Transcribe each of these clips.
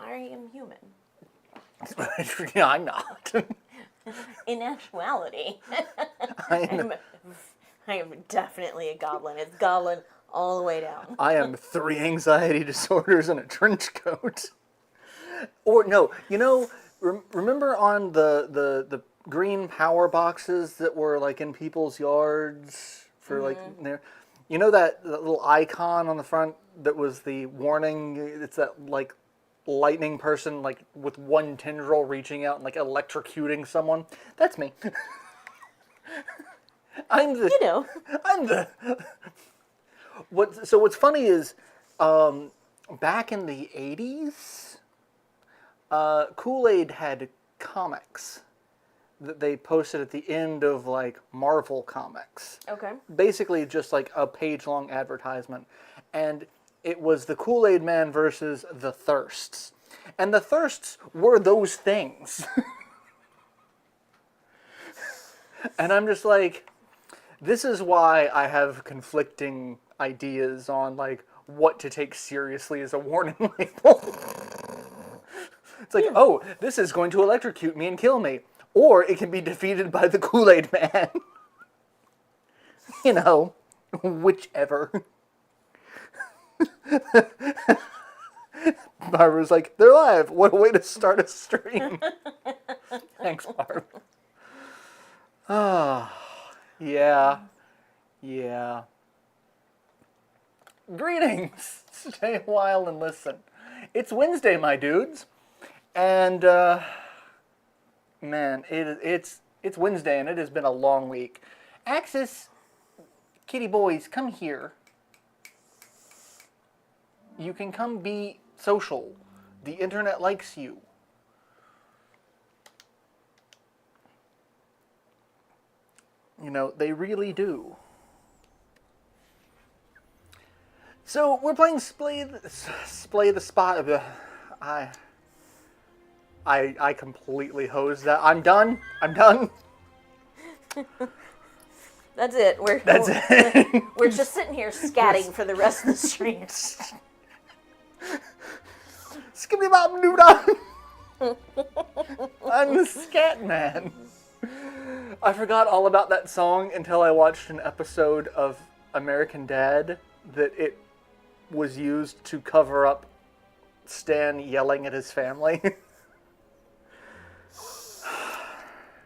I am human. Yeah, I'm not. In actuality, I am definitely a goblin. It's goblin all the way down. I am 3 anxiety disorders in a trench coat. Or no, remember on the green power boxes that were like in people's yards for like there, that little icon on the front that was the warning. It's that like lightning person like with one tendril reaching out and like electrocuting someone. That's me. I'm the. What's funny is, back in the 80s, Kool-Aid had comics that they posted at the end of like Marvel comics. Okay. Basically just like a page-long advertisement. And it was the Kool-Aid Man versus the Thirsts. And the Thirsts were those things. And I'm just like, this is why I have conflicting ideas on like what to take seriously as a warning label. It's like, oh, this is going to electrocute me and kill me. Or it can be defeated by the Kool-Aid Man. Whichever. Barbara's like, they're live. What a way to start a stream. Thanks, Barb. Ah, yeah. Yeah. Greetings. Stay a while and listen. It's Wednesday, my dudes. And, man, it's Wednesday and it has been a long week. Axis, kitty boys, come here. You can come be social. The internet likes you. They really do. So, we're playing Splay the Spot. I completely hosed that. I'm done. That's it. That's it. We're just sitting here scatting for the rest of the stream. Skibbity bop doo I'm the scat man. I forgot all about that song until I watched an episode of American Dad that it was used to cover up Stan yelling at his family.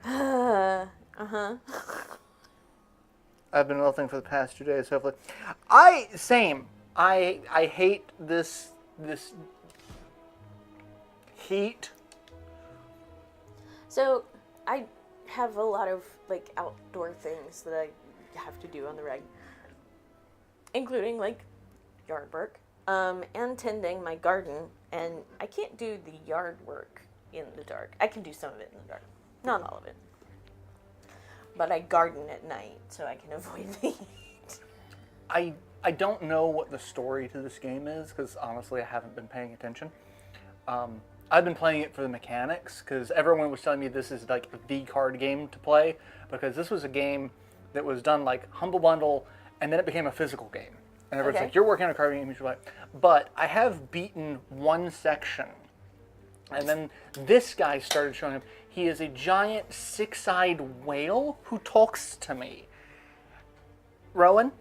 I've been listening for the past 2 days, hopefully. I hate this heat. So, I have a lot of, like, outdoor things that I have to do on the reg. Including, like, yard work. And tending my garden. And I can't do the yard work in the dark. I can do some of it in the dark. Not all of it. But I garden at night, so I can avoid the heat. I don't know what the story to this game is, because honestly I haven't been paying attention. I've been playing it for the mechanics, because everyone was telling me this is like the card game to play, because this was a game that was done like Humble Bundle, and then it became a physical game. And everyone's like, you're working on a card game, you should play. But I have beaten one section, and then this guy started showing up. He is a giant six-eyed whale who talks to me. Rowan?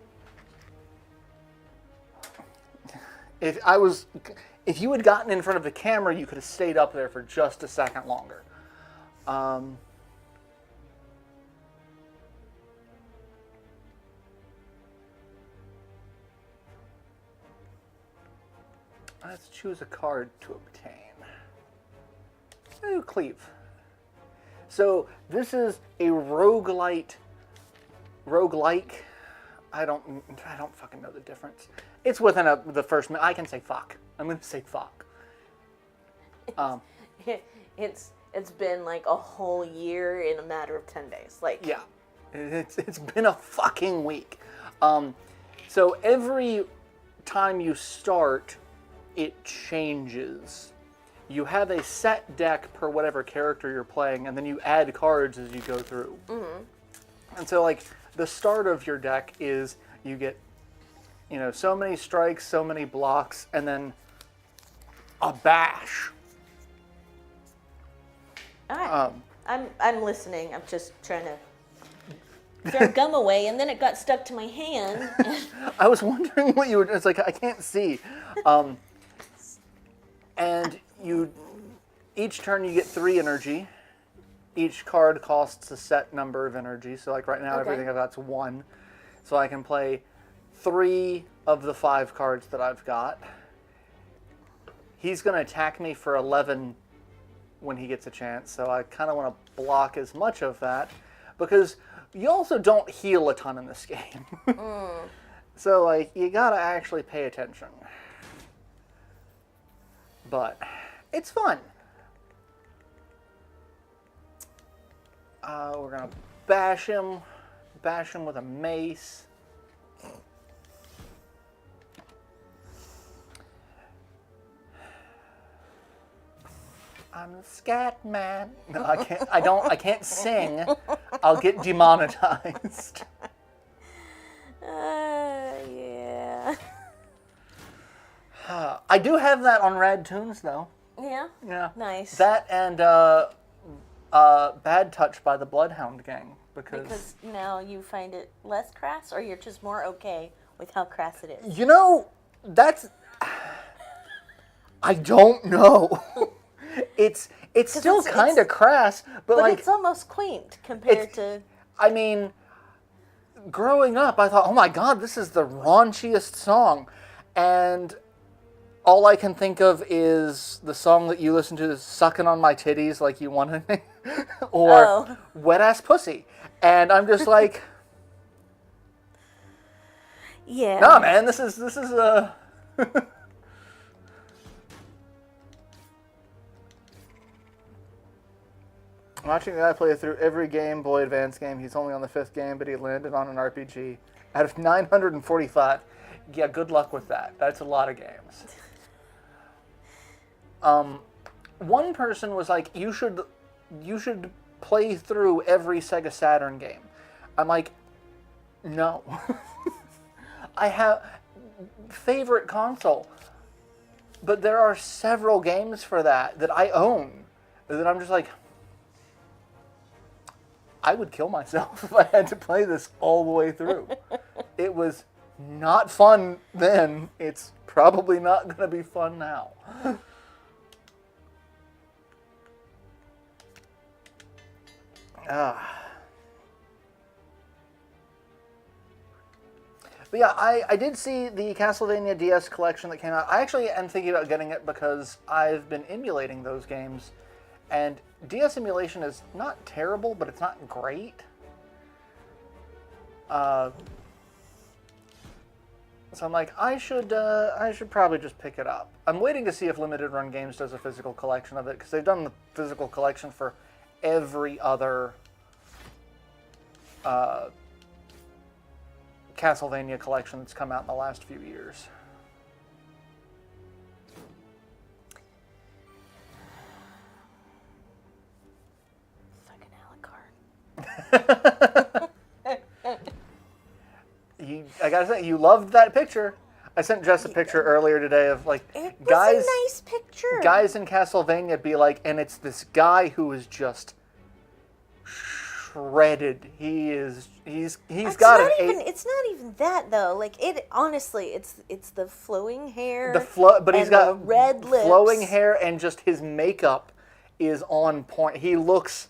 If you had gotten in front of the camera, you could have stayed up there for just a second longer. Let's choose a card to obtain. Ooh, Cleave. So this is a roguelike. I don't fucking know the difference. It's within the first minute. I can say fuck. I'm gonna say fuck. It's been like a whole year in a matter of 10 days. Like, yeah, it's been a fucking week. So every time you start, it changes. You have a set deck per whatever character you're playing, and then you add cards as you go through. Mm-hmm. And so, like, the start of your deck is you get, so many strikes, so many blocks, and then a bash. All right. I'm listening. I'm just trying to throw gum away, and then it got stuck to my hand. I was wondering what you were. It's like I can't see. And each turn you get 3 energy. Each card costs a set number of energy. So like right now, everything I've got's 1. So I can play 3 of the 5 cards that I've got. He's going to attack me for 11 when he gets a chance. So I kind of want to block as much of that because you also don't heal a ton in this game. So like you got to actually pay attention. But it's fun. We're going to bash him with a mace. I'm the scat man. No, I can't. I can't sing. I'll get demonetized. Yeah. I do have that on Rad Tunes though. Yeah. Yeah. Nice. That and Bad Touch by the Bloodhound Gang because now you find it less crass, or you're just more okay with how crass it is. You know, that's. I don't know. It's still kind of crass, but like it's almost quaint compared to. I mean, growing up, I thought, oh my god, this is the raunchiest song, and all I can think of is the song that you listen to, "Sucking on My Titties Like You Wanted Me," or "Wet Ass Pussy," and I'm just like, yeah, nah, man, this is Watching the guy play through every Game Boy Advance game. He's only on the 5th game, but he landed on an RPG. Out of 945. Yeah, good luck with that. That's a lot of games. One person was like, you should play through every Sega Saturn game. I'm like, no. I have favorite console. But there are several games for that I own. That I'm just like, I would kill myself if I had to play this all the way through. It was not fun then. It's probably not going to be fun now. But yeah, I did see the Castlevania DS collection that came out. I actually am thinking about getting it because I've been emulating those games. And DS emulation is not terrible, but it's not great. So I'm like, I should probably just pick it up. I'm waiting to see if Limited Run Games does a physical collection of it, because they've done the physical collection for every other Castlevania collection that's come out in the last few years. I gotta say, you loved that picture. I sent Jess a picture earlier today of like it was guys. A nice picture. Guys in Castlevania be like, and it's this guy who is just shredded. He's got an It's not even that though. Like it honestly, it's the flowing hair. But he's got the red lips. Flowing hair, and just his makeup is on point. He looks.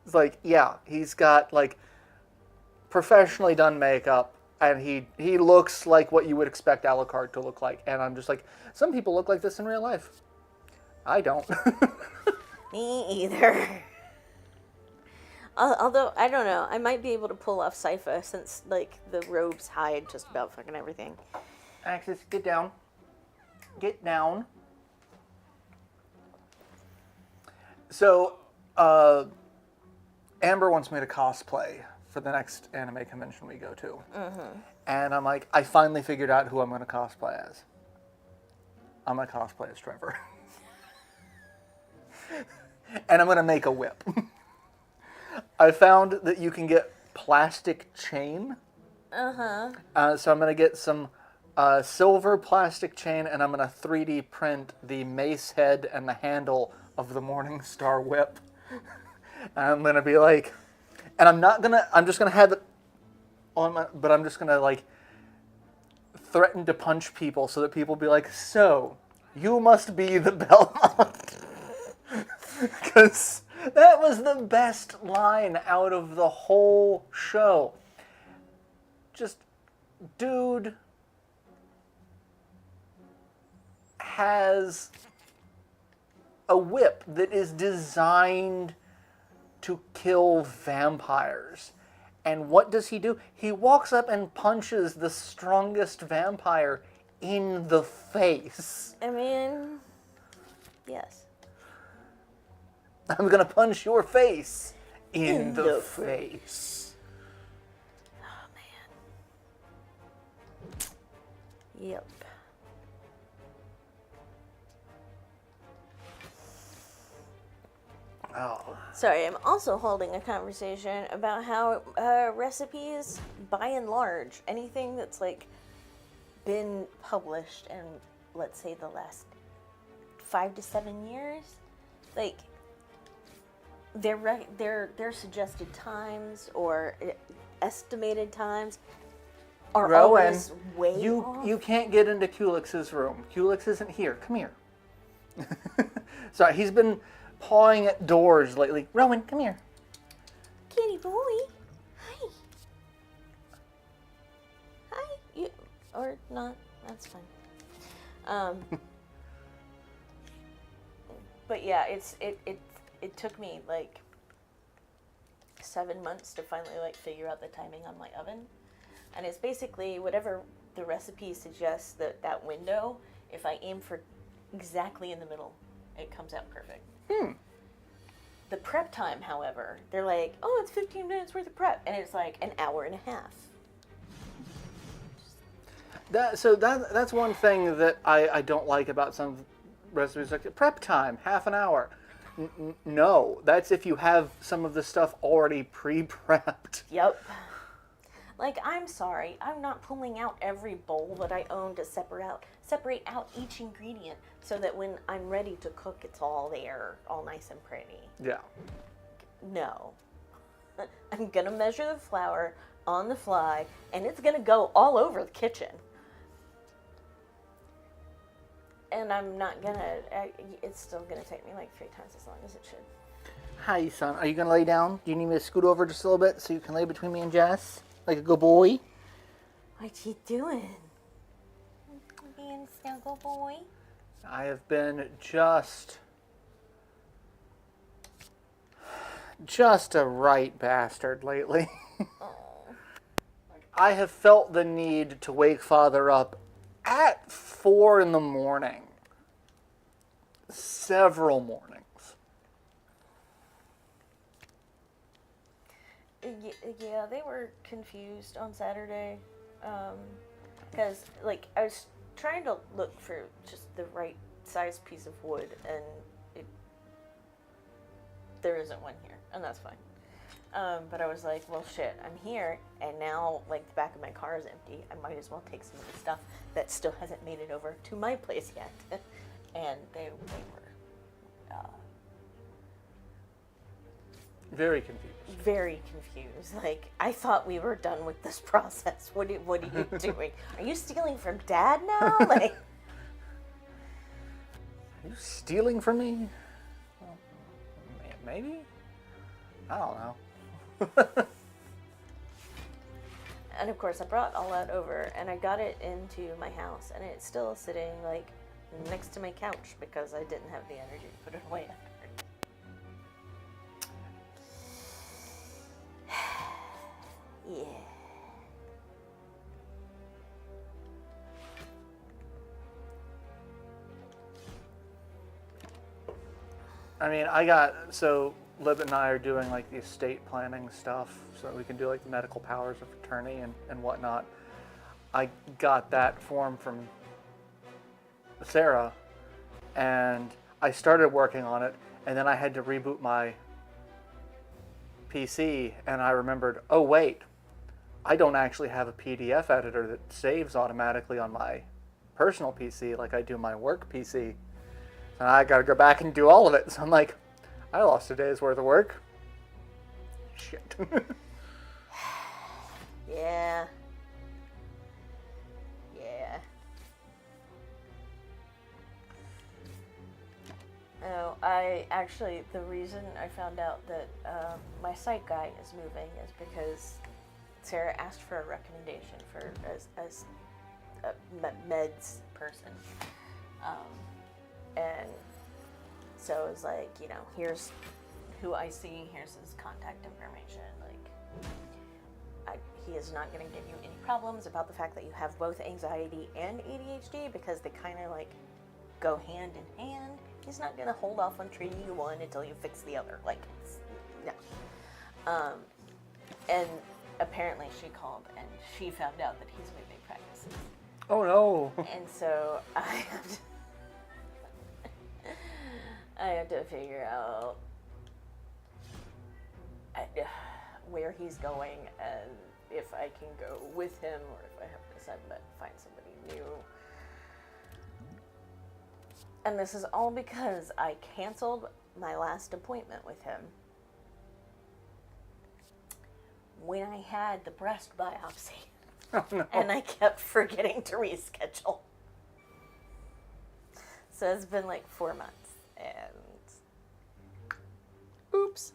It's like, yeah, he's got like professionally done makeup, and he looks like what you would expect Alucard to look like. And I'm just like, some people look like this in real life. I don't. Me either. Although, I don't know, I might be able to pull off Sypha since like the robes hide just about fucking everything. Axis, get down. Get down. So, Amber wants me to cosplay for the next anime convention we go to. Mm-hmm. And I'm like, I finally figured out who I'm going to cosplay as. I'm going to cosplay as Trevor. And I'm going to make a whip. I found that you can get plastic chain. Uh-huh. So I'm going to get some silver plastic chain, and I'm going to 3D print the mace head and the handle of the Morning Star Whip. I'm gonna be like, and I'm just gonna have it on my, but I'm just gonna like threaten to punch people so that people be like, so, you must be the Belmont. Because that was the best line out of the whole show. Just, dude has a whip that is designed to kill vampires. And what does he do? He walks up and punches the strongest vampire in the face. I mean, yes. I'm gonna punch your face in the face. Oh, man. Yep. Oh. Sorry, I'm also holding a conversation about how recipes, by and large, anything that's like been published in, let's say, the last 5 to 7 years, like their suggested times or estimated times are Rowan, always way off. You can't get into Kulix's room. Kulix isn't here. Come here. Sorry, he's been pawing at doors lately. Rowan, come here. Kitty boy. Hi. Hi. You, or not. That's fine. But yeah, it took me like 7 months to finally like figure out the timing on my oven. And it's basically whatever the recipe suggests that window, if I aim for exactly in the middle, it comes out perfect. The prep time, however, they're like, oh, it's 15 minutes worth of prep. And it's like an hour and a half. That's one thing that I don't like about some recipes. Like prep time, half an hour. No, that's if you have some of the stuff already pre-prepped. Yep. Like, I'm sorry, I'm not pulling out every bowl that I own to separate out each ingredient so that when I'm ready to cook, it's all there, all nice and pretty. Yeah. No. I'm gonna measure the flour on the fly, and it's gonna go all over the kitchen. And I'm not gonna, it's still gonna take me like 3 times as long as it should. Hi, son. Are you going to lay down? Do you need me to scoot over just a little bit so you can lay between me and Jess? Like a good boy? What you doing? Being a snuggle boy? I have been just a right bastard lately. Oh. I have felt the need to wake Father up at 4 in the morning. Several mornings. Yeah, they were confused on Saturday. Because, like, I was trying to look for just the right size piece of wood, and there isn't one here, and that's fine. But I was like, well, shit, I'm here, and now, like, the back of my car is empty. I might as well take some of the stuff that still hasn't made it over to my place yet. And they were very confused. Very confused. Like, I thought we were done with this process. What are you doing? Are you stealing from Dad now? Like, are you stealing from me? Well, maybe? I don't know. and of course, I brought all that over, and I got it into my house, and it's still sitting, like, next to my couch because I didn't have the energy to put it away after. Yeah. I mean, Lib and I are doing like the estate planning stuff so we can do like the medical powers of attorney and whatnot. I got that form from Sarah and I started working on it, and then I had to reboot my PC, and I remembered, oh wait, I don't actually have a PDF editor that saves automatically on my personal PC like I do my work PC. And I gotta go back and do all of it. So I'm like, I lost a day's worth of work. Shit. Yeah. Yeah. Oh, the reason I found out that my site guy is moving is because Sarah asked for a recommendation for as a meds person. And so it was like, here's who I see, here's his contact information. Like, he is not going to give you any problems about the fact that you have both anxiety and ADHD because they kind of like go hand in hand. He's not going to hold off on treating you one until you fix the other. Like, no. And apparently she called and she found out that he's moving practices. Oh no. And so I have to figure out where he's going and if I can go with him or if I have to find somebody new. And this is all because I canceled my last appointment with him when I had the breast biopsy. Oh no. And I kept forgetting to reschedule. So it's been like 4 months and oops.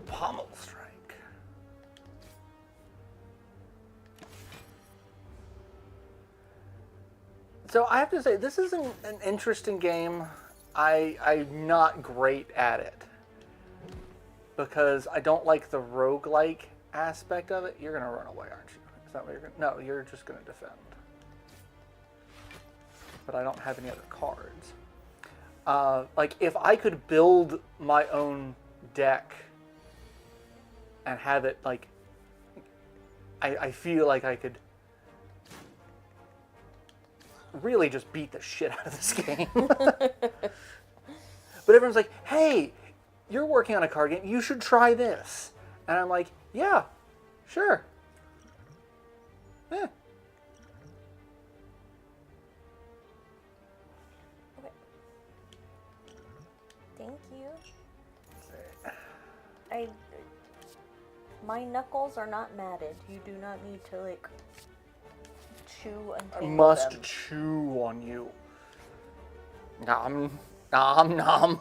Pommel strike. So I have to say, this is an interesting game. I'm not great at it because I don't like the roguelike aspect of it. You're gonna run away, aren't you? Is that what you're gonna? No, you're just gonna defend. But I don't have any other cards. Like if I could build my own deck and have it like, I feel like I could really just beat the shit out of this game. But everyone's like, hey, you're working on a card game, you should try this. And I'm like, yeah, sure. Eh. Okay. Thank you. My knuckles are not matted. You do not need to like chew and tingle Must them. chew on you. Nom, nom, nom.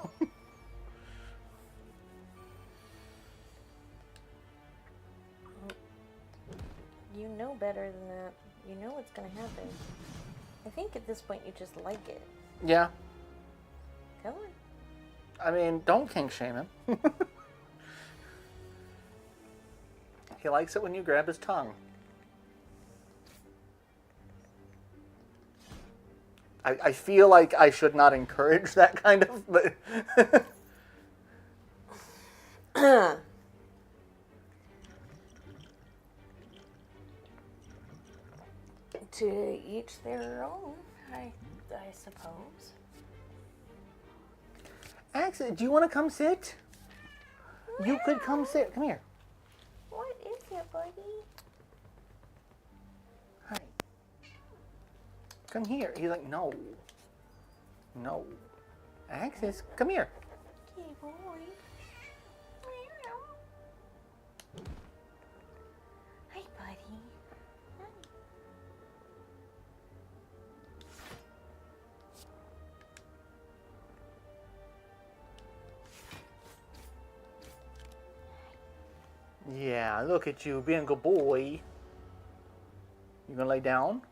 You know better than that. You know what's gonna happen. I think at this point you just like it. Yeah. Come on. I mean, don't kink shame him. He likes it when you grab his tongue. I feel like I should not encourage that kind of... But to each their own, I suppose. Axel, do you want to come sit? You could come sit. Come here. What is it, buddy? Hi. Come here. He's like, no. No. Axis, come here. Okay, boy. Hi, buddy. Hi. Yeah, look at you being a good boy. You gonna lay down?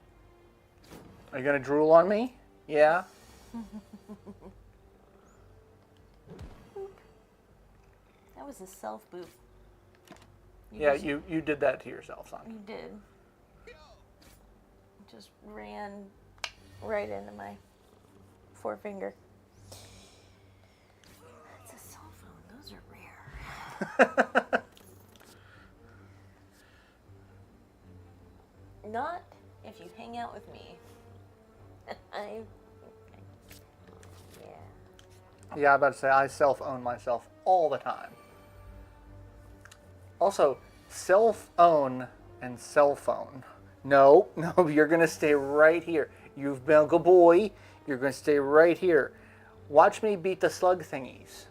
Are you gonna drool on me? Yeah? That was a self-boop. You did that to yourself, son. You did. Just ran right into my forefinger. It's a cell phone. Those are rare. Not if you hang out with me. I. Yeah. Yeah, I'm about to say, I self-own myself all the time. Also, self-own and cell phone. No, no, you're going to stay right here. You've been a good boy. You're going to stay right here. Watch me beat the slug thingies.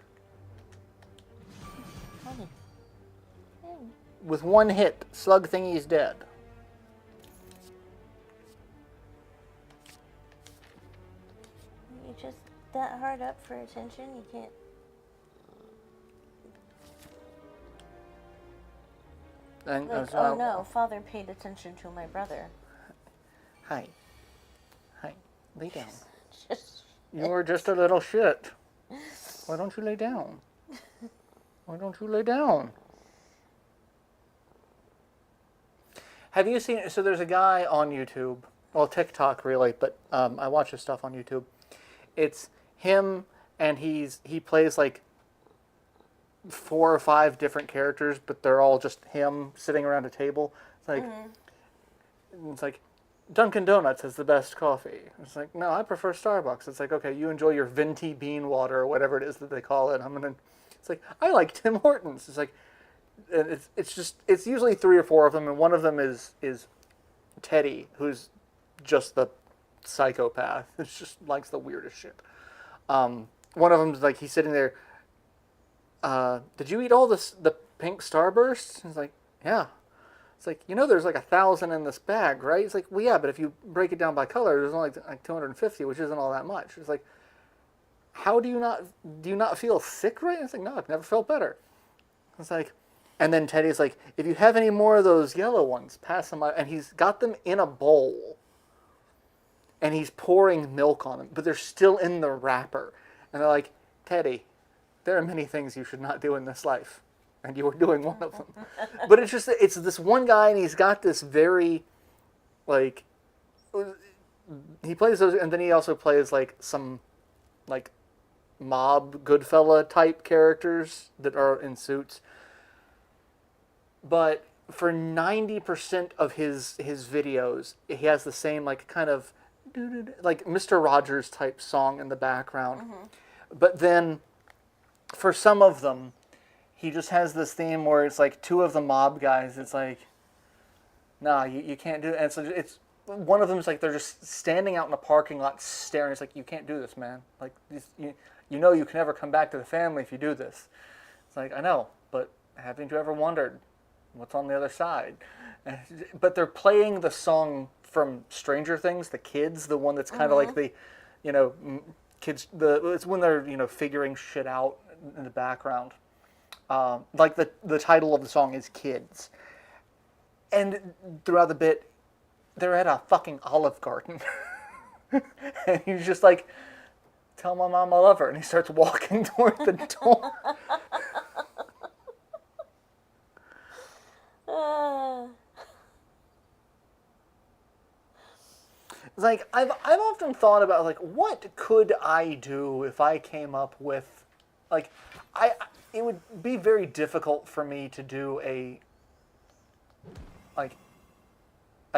With one hit, slug thingy's dead. You just that hard up for attention? You can't. And, Like, oh no, father paid attention to my brother. Hi. Hi. Lay down. Just You're just a little shit. Why don't you lay down? Why don't you lay down? Have you seen, so there's a guy on YouTube, well, TikTok really, but I watch his stuff on YouTube. It's him, and he plays like 4 or 5 different characters, but they're all just him sitting around a table. It's like Dunkin' Donuts has the best coffee. It's like, no, I prefer Starbucks. It's like, okay, you enjoy your venti bean water or whatever it is that they call it. It's like, I like Tim Hortons. It's like, it's usually 3 or 4 of them, and one of them is Teddy, who's just the psychopath. It's just likes the weirdest shit. One of them's like, he's sitting there. Did you eat all the pink Starbursts? He's like, yeah. It's like, there's like 1,000 in this bag, right? It's like, well, yeah, but if you break it down by color, there's only like 250, which isn't all that much. It's like, how do you not feel sick, right? It's like, no, I've never felt better. It's like, and then Teddy's like, if you have any more of those yellow ones, pass them out. And he's got them in a bowl. And he's pouring milk on them, but they're still in the wrapper. And they're like, Teddy, there are many things you should not do in this life. And you are doing one of them. But it's this one guy, and he's got this very, like, he plays those, and then he also plays, like, some, like, mob Goodfella type characters that are in suits. But for 90% of his videos, he has the same, like, kind of, like, Mr. Rogers type song in the background. Mm-hmm. But then, for some of them, he just has this theme where it's like 2 of the mob guys. It's like, nah, you can't do it. And so it's one of them's like they're just standing out in the parking lot staring. It's like, you can't do this, man. Like, you can never come back to the family if you do this. It's like, I know, but haven't you ever wondered what's on the other side? But they're playing the song from Stranger Things, the kids, the one that's kind of like the, kids. It's when they're figuring shit out in the background. Like the title of the song is Kids. And throughout the bit, they're at a fucking Olive Garden. And he's just like, tell my mom I love her. And he starts walking toward the door. It's like, I've often thought about, like, what could I do if I came up with, like, it would be very difficult for me to do a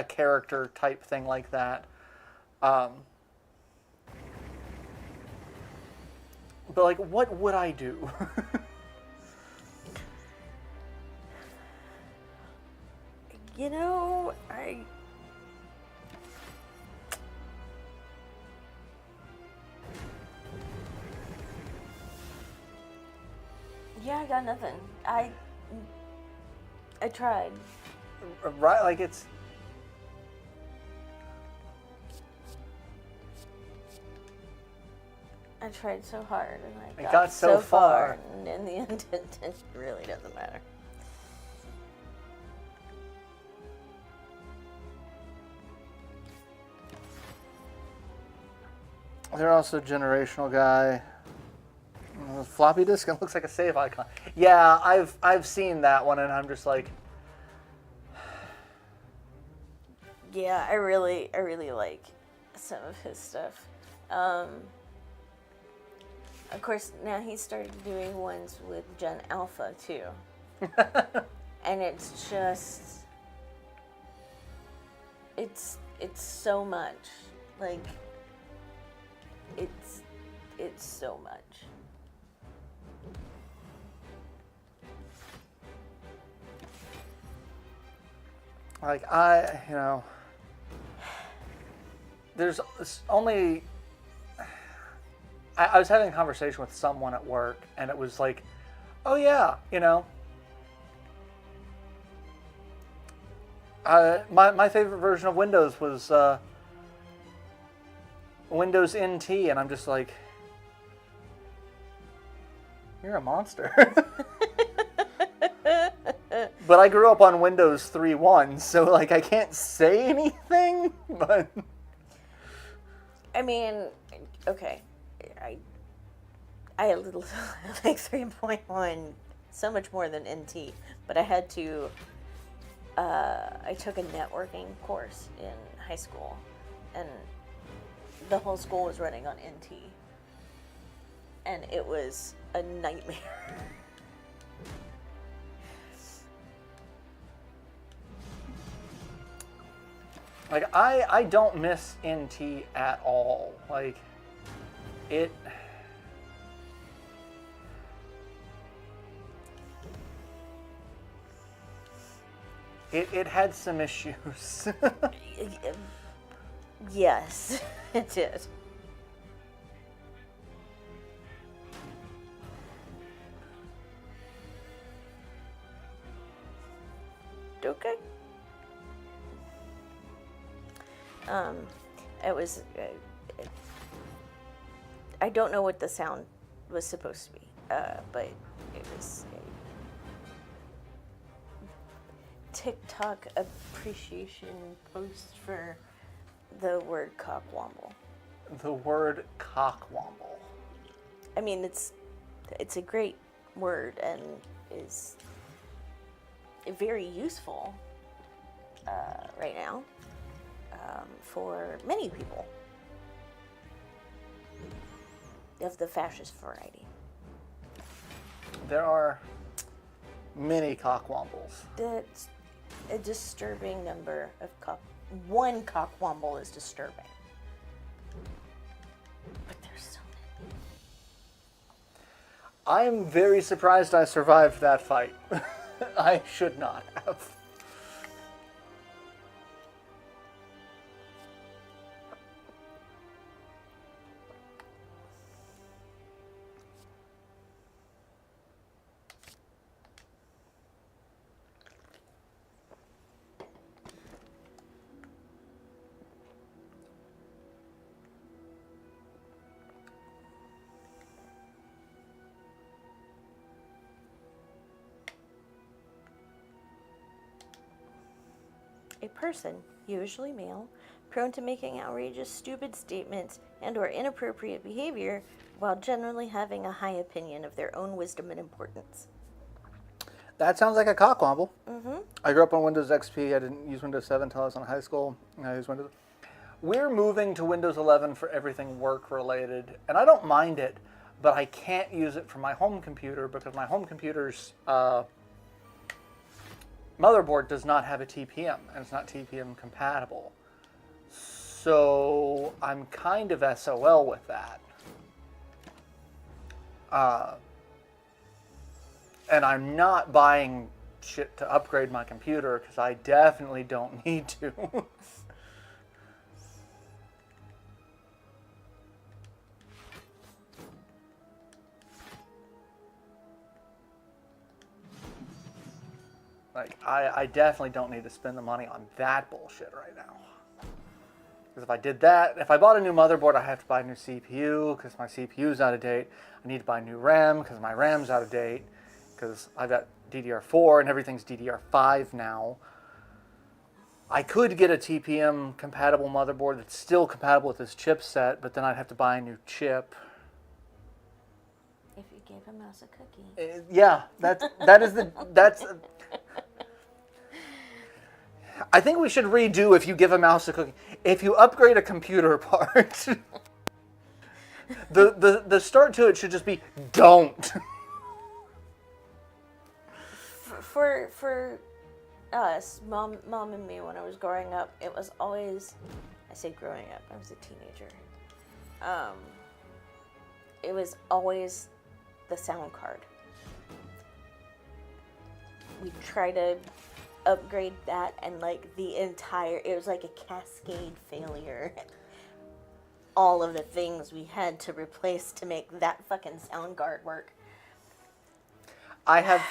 character type thing like that. But like, what would I do? Yeah, I got nothing. I tried. Right, like it's... I tried so hard, and I got so far. And in the end, it really doesn't matter. They're also generational guy. Floppy disk. It looks like a save icon. Yeah, I've seen that one, and I'm just like, yeah, I really like some of his stuff. Of course, now he started doing ones with Gen Alpha too. And it's just, it's so much. Like, it's so much. Like, there's only, I was having a conversation with someone at work, and it was like, oh yeah, my favorite version of Windows was Windows NT, and I'm just like, you're a monster. But I grew up on Windows 3.1, so like I can't say anything, but I mean, okay, I a little like 3.1 so much more than NT, but I had to. I took a networking course in high school, and the whole school was running on NT, and it was a nightmare. like I don't miss NT at all. Like it. It had some issues. Yes, it did. Okay. It was. I don't know what the sound was supposed to be, but it was a TikTok appreciation post for the word cockwomble. The word cockwomble. I mean, it's a great word and is very useful right now for many people of the fascist variety. There are many cockwombles. That's a disturbing number of one cockwomble is disturbing. But there's so many. I'm very surprised I survived that fight. I should not have. A person, usually male, prone to making outrageous, stupid statements and/or inappropriate behavior while generally having a high opinion of their own wisdom and importance. That sounds like a cockwomble. Mm-hmm. I grew up on Windows XP. I didn't use Windows 7 until I was in high school. I used Windows. We're moving to Windows 11 for everything work-related, and I don't mind it, but I can't use it for my home computer because my home computer's motherboard does not have a TPM, and it's not TPM compatible. So I'm kind of SOL with that. And I'm not buying shit to upgrade my computer because I definitely don't need to. Like, I definitely don't need to spend the money on that bullshit right now. Because if I did that, if I bought a new motherboard, I have to buy a new CPU because my CPU's out of date. I need to buy new RAM because my RAM's out of date. Because I've got DDR4 and everything's DDR5 now. I could get a TPM compatible motherboard that's still compatible with this chipset, but then I'd have to buy a new chip. If you gave a mouse a cookie. Yeah, that's I think we should redo if you give a mouse a cookie. If you upgrade a computer part, The start to it should just be don't. For us, mom and me, when I was growing up, it was always, I say growing up, I was a teenager. It was always the sound card. We try to upgrade that, and like it was like a cascade failure. All of the things we had to replace to make that fucking sound card work. I have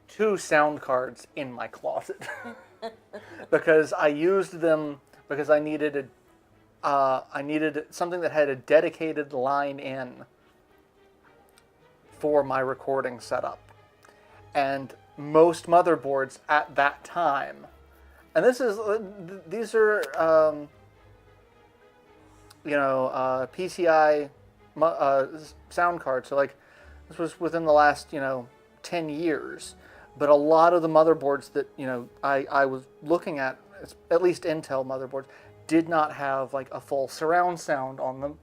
2 sound cards in my closet because I used them because I needed something that had a dedicated line in for my recording setup. And most motherboards at that time, and these are PCI sound cards. So like this was within the last 10 years. But a lot of the motherboards that I was looking at least Intel motherboards, did not have like a full surround sound on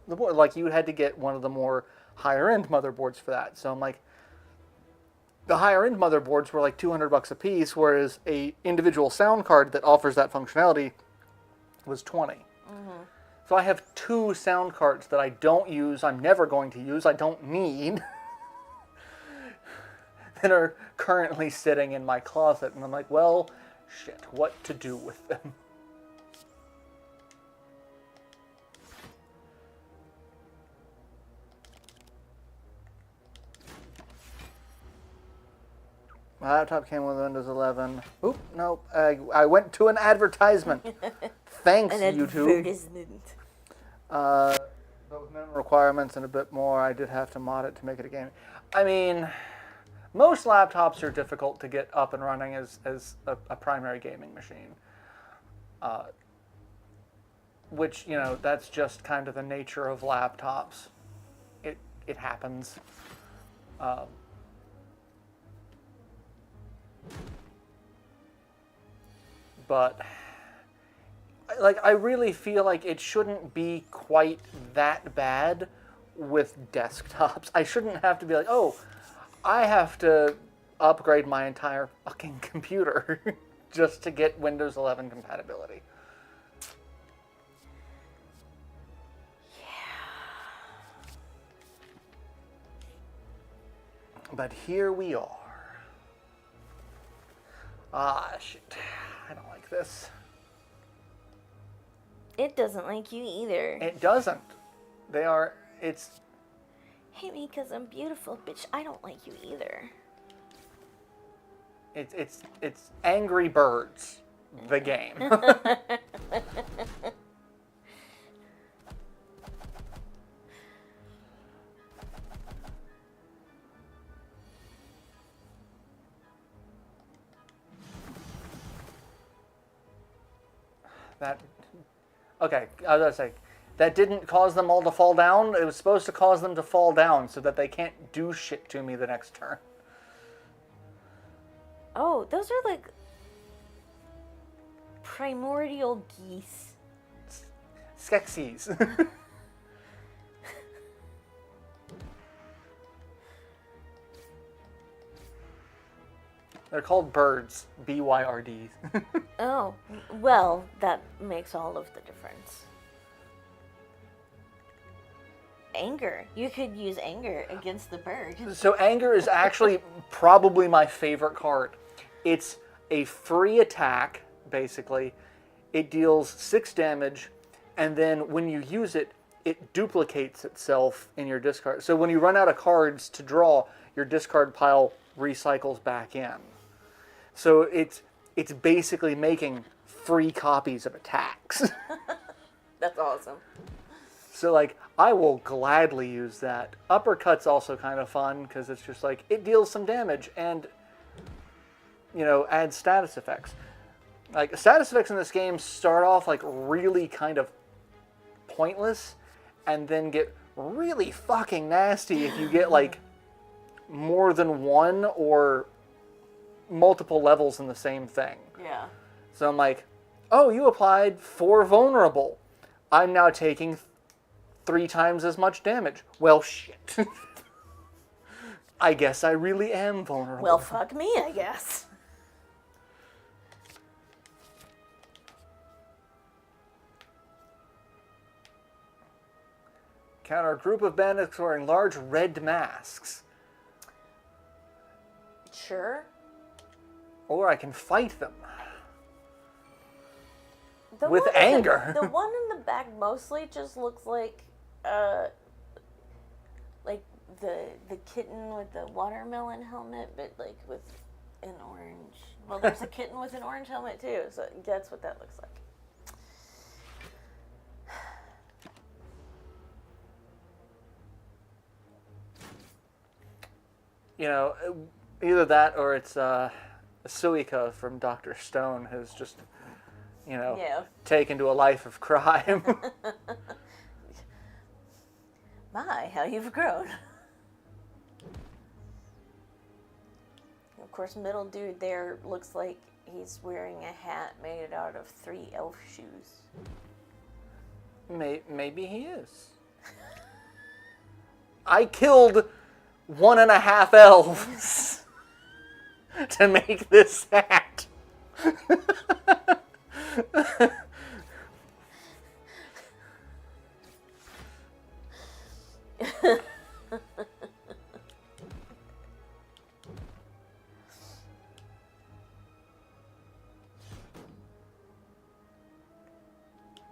the board. Like you had to get one of the more higher end motherboards for that. So I'm like, the higher end motherboards were like $200 a piece, whereas a individual sound card that offers that functionality was $20. Mm-hmm. So I have 2 sound cards that I don't use, I'm never going to use, I don't need, that are currently sitting in my closet. And I'm like, well, shit, what to do with them? My laptop came with Windows 11. Oop, nope. I went to an advertisement. Thanks, YouTube. Advertisement. But with minimum requirements and a bit more, I did have to mod it to make it a game. I mean, most laptops are difficult to get up and running as a primary gaming machine. Which, that's just kind of the nature of laptops. It happens. But like, I really feel like it shouldn't be quite that bad with desktops. I shouldn't have to be like, oh, I have to upgrade my entire fucking computer just to get Windows 11 compatibility. Yeah. But here we are. Ah, shit. I don't like this. It doesn't like you either. It doesn't. It's... Hate me because I'm beautiful, bitch. I don't like you either. It's Angry Birds, the game. Okay, I was going to say, that didn't cause them all to fall down. It was supposed to cause them to fall down so that they can't do shit to me the next turn. Oh, those are like primordial geese. Skeksis. They're called birds. B-Y-R-D. Oh, well, that makes all of the difference. Anger. You could use anger against the bird. So anger is actually probably my favorite card. It's a free attack, basically. It deals 6 damage, and then when you use it, it duplicates itself in your discard. So when you run out of cards to draw, your discard pile recycles back in. So it's basically making free copies of attacks. That's awesome. So like, I will gladly use that. Uppercut's also kind of fun because it's just like, it deals some damage and, adds status effects. Like, status effects in this game start off like really kind of pointless and then get really fucking nasty if you get like more than one or multiple levels in the same thing. Yeah. So I'm like, oh, you applied 4 vulnerable. I'm now taking 3 times as much damage. Well, shit. I guess I really am vulnerable. Well, fuck me, I guess. Counter a group of bandits wearing large red masks. Sure. Or I can fight them. The With one anger. The one in the back mostly just looks like the kitten with the watermelon helmet, but like with an orange. Well, there's a kitten with an orange helmet too, so that's what that looks like. You know, either that or it's Suika from Dr. Stone has just, you know, taken to a life of crime. My, how you've grown. Of course, middle dude there looks like he's wearing a hat made out of 3 elf shoes. Maybe he is. I killed 1.5 elves to make this hat.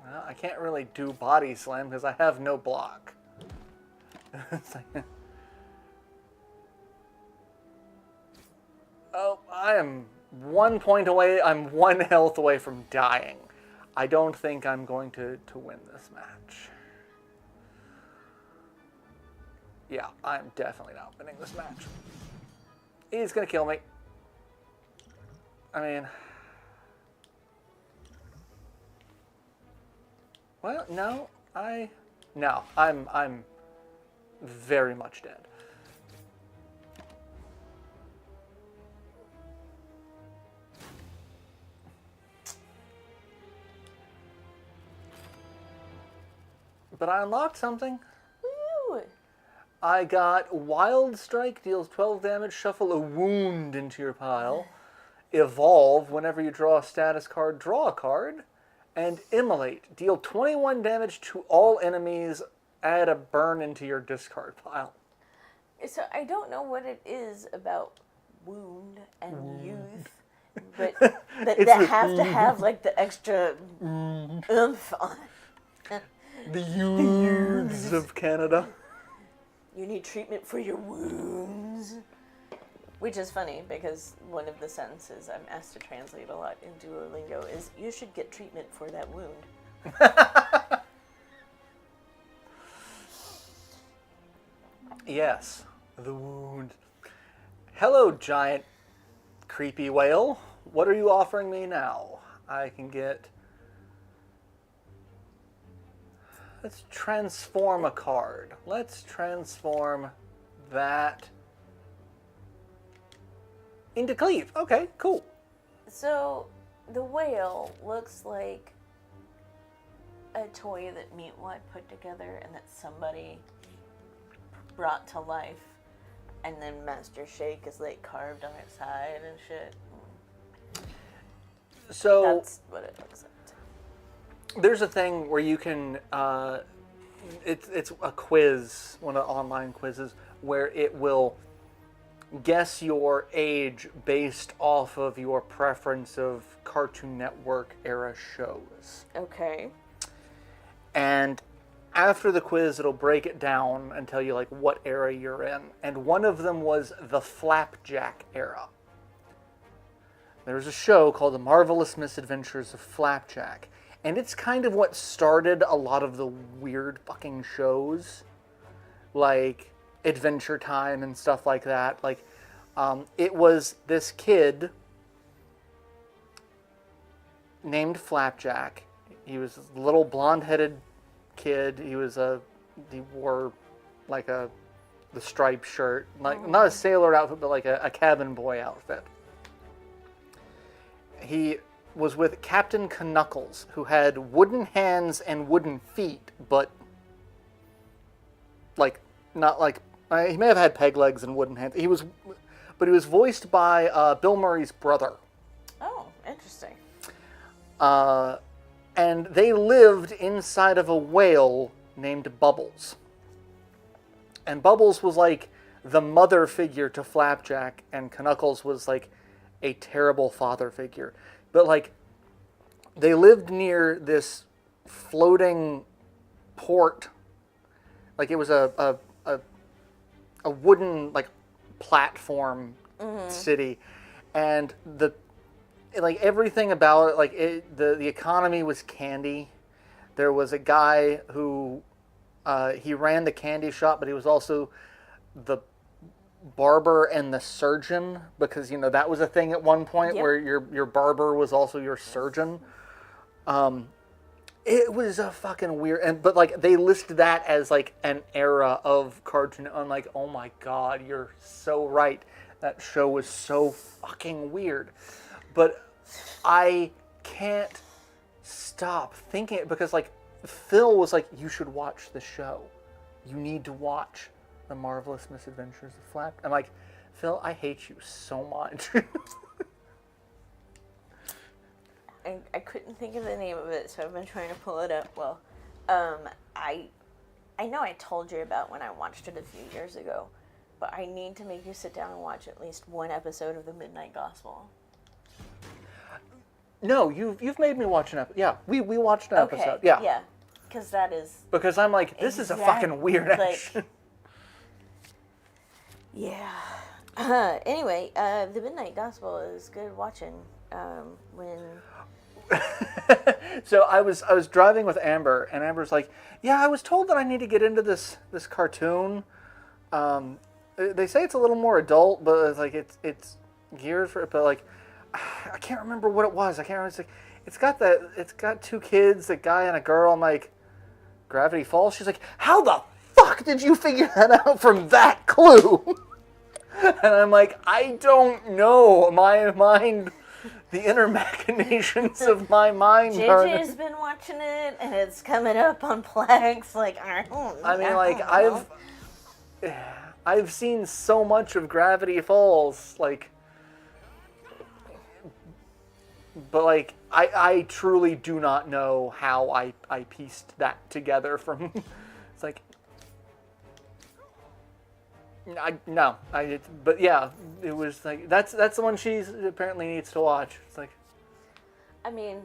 Well, I can't really do body slam because I have no block. Oh, I am 1 point away. I'm 1 health away from dying. I don't think I'm going to win this match. Yeah, I'm definitely not winning this match. He's going to kill me. I mean... Well, no, I'm very much dead. But I unlocked something. Woo! I got Wild Strike, deals 12 damage, shuffle a wound into your pile. Evolve, whenever you draw a status card, draw a card. And Immolate, deal 21 damage to all enemies, add a burn into your discard pile. So I don't know what it is about wound and youth, but that have to have like the extra oomph on it. The youths of Canada. You need treatment for your wounds. Which is funny because one of the sentences I'm asked to translate a lot in Duolingo is, you should get treatment for that wound. Yes, the wound. Hello, giant creepy whale. What are you offering me now? I can get... Let's transform a card. Let's transform that into Cleave. Okay, cool. So, the whale looks like a toy that Meatwad put together and that somebody brought to life. And then Master Shake is like carved on its side and shit. So that's what it looks like. There's a thing where you can, it's a quiz, one of the online quizzes, where it will guess your age based off of your preference of Cartoon Network era shows. Okay. And after the quiz, it'll break it down and tell you like what era you're in. And one of them was the Flapjack era. There's a show called The Marvelous Misadventures of Flapjack. And it's kind of what started a lot of the weird fucking shows. Like Adventure Time and stuff like that. Like, it was this kid named Flapjack. He was a little blonde-headed kid. He wore like the striped shirt, like not a sailor outfit, but like a cabin boy outfit. He was with Captain Knuckles, who had wooden hands and wooden feet, but like not like he may have had peg legs and wooden hands. But he was voiced by Bill Murray's brother. Oh, interesting. And they lived inside of a whale named Bubbles. And Bubbles was like the mother figure to Flapjack, and Knuckles was like a terrible father figure. But like, they lived near this floating port. Like, it was a wooden like platform city, and everything about it, like the economy was candy. There was a guy who he ran the candy shop, but he was also the barber and the surgeon, because that was a thing at one point. Yep. Where your barber was also your surgeon. It was a fucking weird, but like they list that as like an era of cartoon. I'm like, oh my god, you're so right. That show was so fucking weird. But I can't stop thinking it, because like Phil was like, you should watch the show. You need to watch The Marvelous Misadventures of Flap. I'm like, Phil, I hate you so much. I couldn't think of the name of it, so I've been trying to pull it up. Well, I know I told you about when I watched it a few years ago, but I need to make you sit down and watch at least one episode of The Midnight Gospel. No, you've made me watch an episode. Yeah, we watched an episode. Yeah. Yeah, because that is... Because I'm like, this is a fucking weird action. Yeah. Anyway, The Midnight Gospel is good watching when... So I was driving with Amber, and Amber's like, yeah, I was told that I need to get into this cartoon. They say it's a little more adult, but it's like it's geared for it. But like, I can't remember what it was. I can't remember. It's got two kids, a guy and a girl. I'm like, Gravity Falls. She's like, how the fuck did you figure that out from that clue? And I'm like, I don't know. My mind. The inner machinations of my mind. JJ's been watching it, and it's coming up on Plex. Like, I don't know. I mean, like, I've seen so much of Gravity Falls, like, but like, I truly do not know how I pieced that together from. It's like. But yeah, it was like that's the one she apparently needs to watch. It's like, I mean,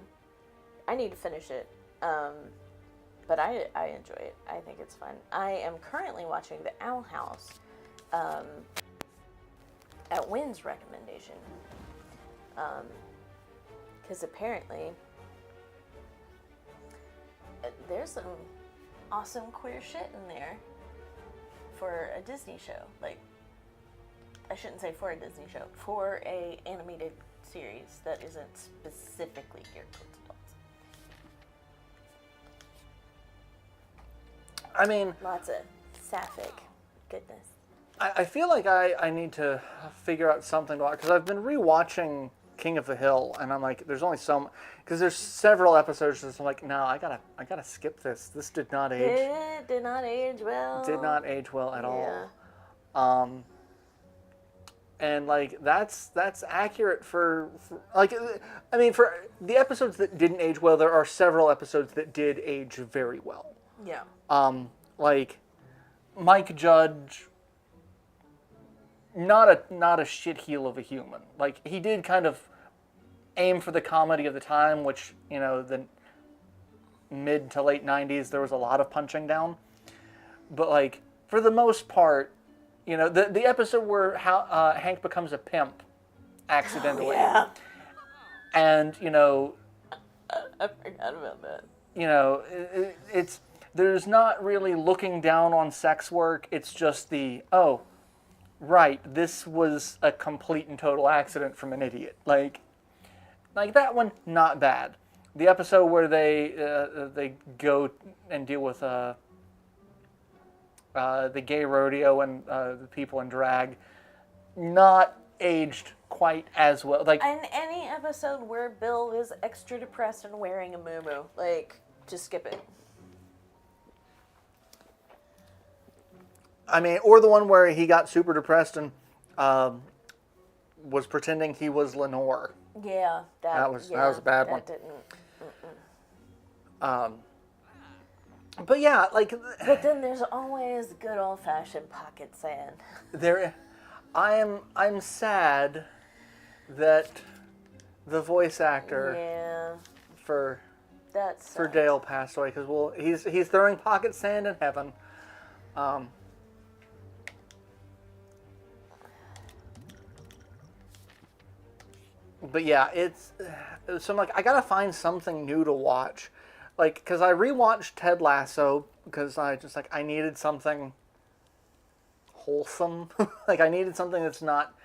I need to finish it, but I enjoy it. I think it's fun. I am currently watching The Owl House, at Wynn's recommendation, because apparently there's some awesome queer shit in there. For a Disney show, like, I shouldn't say for a Disney show, for a animated series that isn't specifically geared towards adults. I mean, Lots of sapphic goodness. I feel like I need to figure out something to watch, because I've been rewatching King of the Hill, and I'm like, there's only some, because there's several episodes that I'm like, no, I gotta skip this. This did not age. It did not age well. Did not age well at Yeah. all. And like that's accurate for like, I mean, for the episodes that didn't age well, there are several episodes that did age very well. Yeah. Like Mike Judge. Not a shitheel of a human. Like, he did kind of aim for the comedy of the time, which, the mid to late 90s, there was a lot of punching down. But, like, for the most part, the episode where Hank becomes a pimp accidentally. Oh, yeah. And, I forgot about that. It's there's not really looking down on sex work. It's just right, this was a complete and total accident from an idiot. Like that one, not bad. The episode where they go and deal with the gay rodeo and the people in drag, not aged quite as well. Like, and any episode where Bill is extra depressed and wearing a muumuu, like, just skip it. I mean, or the one where he got super depressed and was pretending he was Lenore. Yeah, that was a bad one. Didn't. But yeah, like. But then there's always good old fashioned pocket sand. I'm sad that the voice actor for Dale passed away because he's throwing pocket sand in heaven. But yeah, so I'm like, I gotta find something new to watch, like, because I rewatched Ted Lasso because I needed something wholesome. Like, I needed something that's not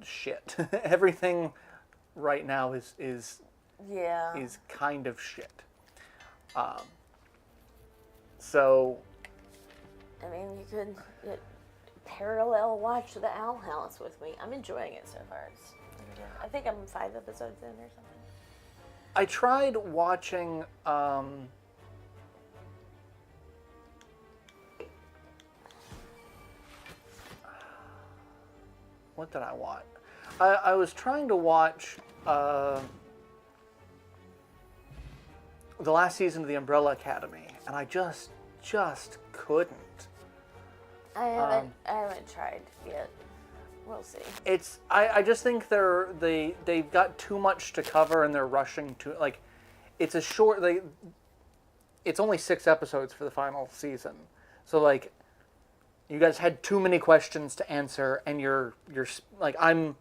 shit. Everything right now is kind of shit. So, I mean, you could parallel watch The Owl House with me. I'm enjoying it so far. I think I'm 5 episodes in or something. I tried watching what did I watch? I was trying to watch the last season of The Umbrella Academy, and I just couldn't. I haven't tried yet. We'll see. I just think they've got too much to cover and they're rushing to, like, it's a short, it's only 6 episodes for the final season. So, like, you guys had too many questions to answer, and you're like, I'm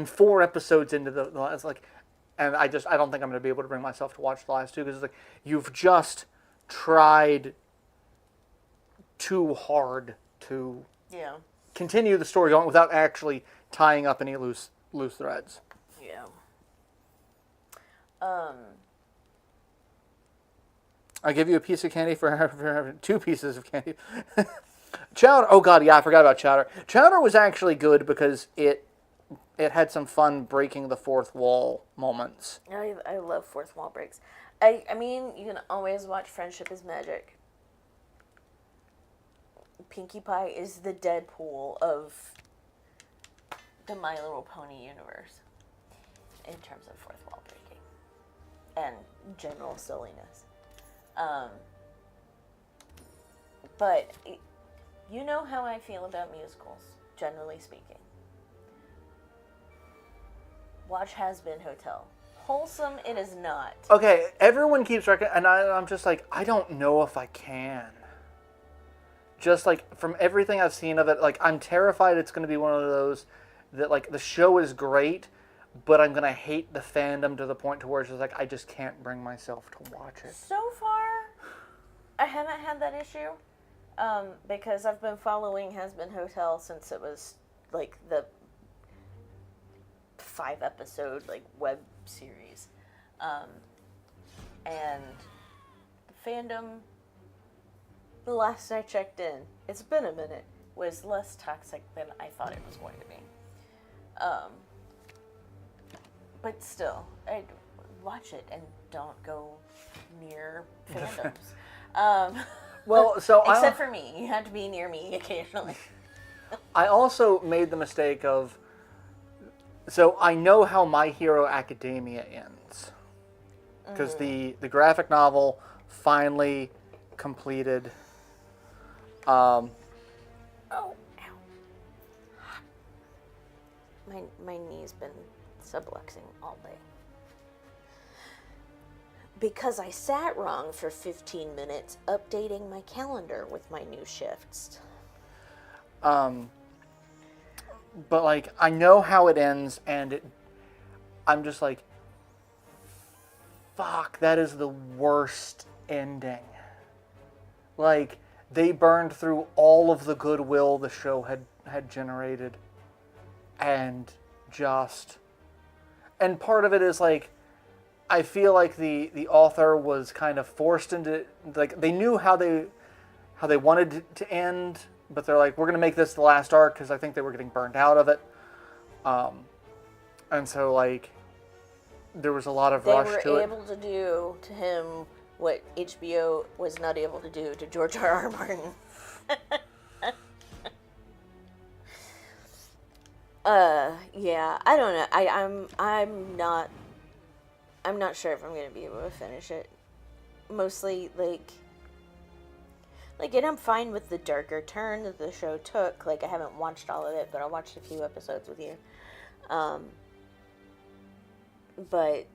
4 episodes into the last, like, and I don't think I'm going to be able to bring myself to watch the last 2 because it's like, you've just tried too hard to continue the story going without actually tying up any loose threads. Yeah. I'll give you a piece of candy for having 2 pieces of candy. Chowder. Oh god, yeah, I forgot about Chowder. Chowder was actually good because it had some fun breaking the fourth wall moments. I love fourth wall breaks. I mean, you can always watch Friendship is Magic. Pinkie Pie is the Deadpool of the My Little Pony universe in terms of fourth wall breaking and general silliness. But you know how I feel about musicals, generally speaking. Watch Has Been Hotel. Wholesome, it is not. Okay, everyone keeps and I'm just like, I don't know if I can. Just like from everything I've seen of it, like I'm terrified it's going to be one of those that like the show is great, but I'm going to hate the fandom to the point to where it's just like I just can't bring myself to watch it. So far, I haven't had that issue because I've been following Has Been Hotel since it was like the 5 episode like web series, and the fandom. The last I checked in, it's been a minute, was less toxic than I thought it was going to be. But still, I'd watch it and don't go near fandoms. Well, so except for me, you have to be near me occasionally. I also made the mistake of. So I know how My Hero Academia ends, because the graphic novel finally completed. Oh, ow. My knee's been subluxing all day. Because I sat wrong for 15 minutes updating my calendar with my new shifts. But like, I know how it ends, and I'm just like, fuck, that is the worst ending. Like, they burned through all of the goodwill the show had generated, and part of it is like, I feel like the author was kind of forced into, like, they knew how they wanted it to end, but they're like, we're going to make this the last arc because I think they were getting burned out of it. And so, like, there was a lot of rush to it. They were able to do to him what HBO was not able to do to George R.R. Martin. Yeah, I don't know. I'm not sure if I'm gonna be able to finish it. Mostly, and I'm fine with the darker turn that the show took. Like, I haven't watched all of it, but I watched a few episodes with you. But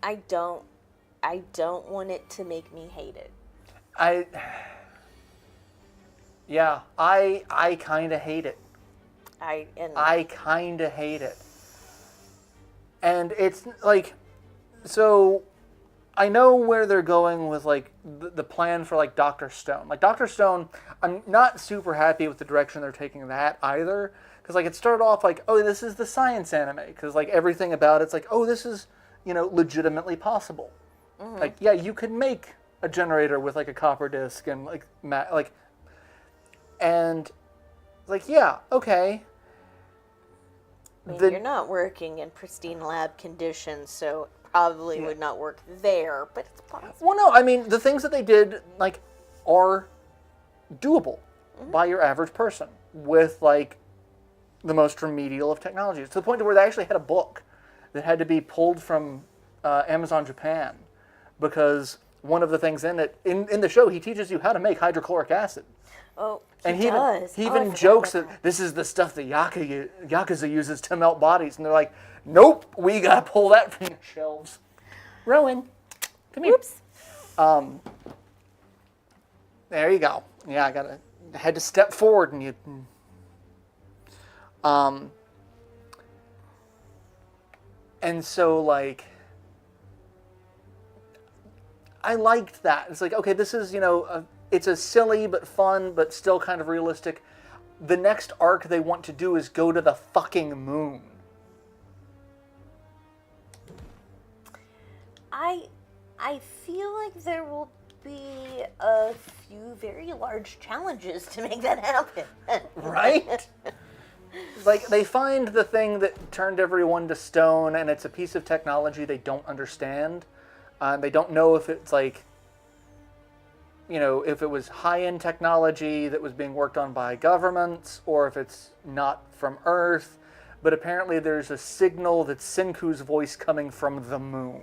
I don't want it to make me hate it. I kind of hate it. I kind of hate it. And it's like, so I know where they're going with like the plan for like Dr. Stone. Like Dr. Stone, I'm not super happy with the direction they're taking that either. Because like it started off like, oh, this is the science anime. Because like everything about it's like, oh, this is, legitimately possible. Mm-hmm. Like, yeah, you could make a generator with like a copper disc and and like, yeah, okay. I mean, you're not working in pristine lab conditions, so probably would not work there, but it's possible. Well, no, I mean, the things that they did, like, are doable by your average person with, like, the most remedial of technologies. To the point where they actually had a book that had to be pulled from Amazon Japan because one of the things in it, in the show, he teaches you how to make hydrochloric acid. Oh, he even jokes that this is the stuff that Yakuza uses to melt bodies. And they're like, nope, we got to pull that from the shelves. Rowan, come here. Oops. There you go. Yeah, I had to step forward and you... And so, like... I liked that. It's like, okay, this is, it's a silly but fun but still kind of realistic. The next arc they want to do is go to the fucking moon. I feel like there will be a few very large challenges to make that happen. Right? Like, they find the thing that turned everyone to stone, and it's a piece of technology they don't understand. They don't know if it's like, if it was high-end technology that was being worked on by governments, or if it's not from Earth. But apparently there's a signal that's Senku's voice coming from the moon.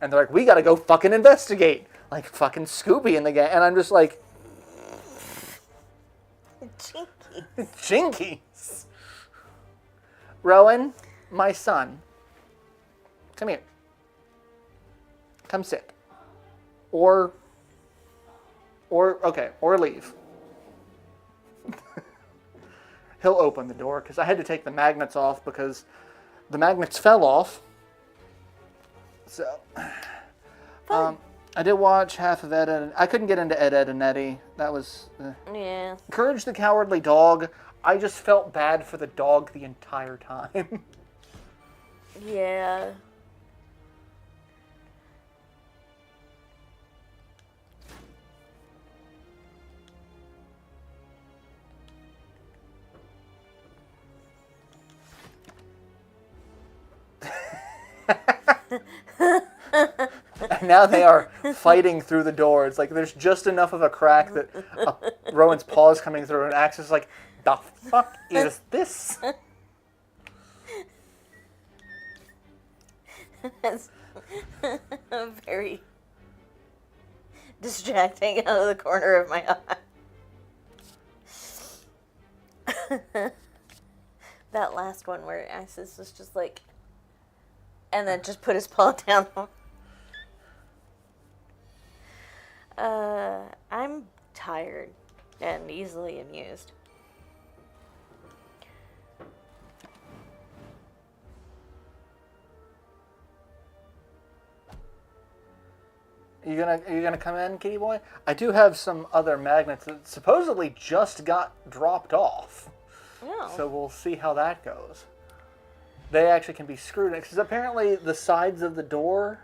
And they're like, we gotta go fucking investigate. Like fucking Scooby in the game. And I'm just like... Jinkies. Jinkies. Rowan, my son. Come here. Come sit. Or leave. He'll open the door, because I had to take the magnets off, because the magnets fell off. So, I did watch half of Ed, and I couldn't get into Ed, Ed, and Eddie. That was... Yeah. Courage the Cowardly Dog. I just felt bad for the dog the entire time. Yeah. And now they are fighting through the door. It's like there's just enough of a crack that Rowan's paw is coming through, and Axe is like, the fuck is this? That's very distracting out of the corner of my eye. That last one where Axis was just like, and then just put his paw down. I'm tired and easily amused. Are you gonna come in, kitty boy? I do have some other magnets that supposedly just got dropped off. Oh. So we'll see how that goes. They actually can be screwed in, because apparently the sides of the door.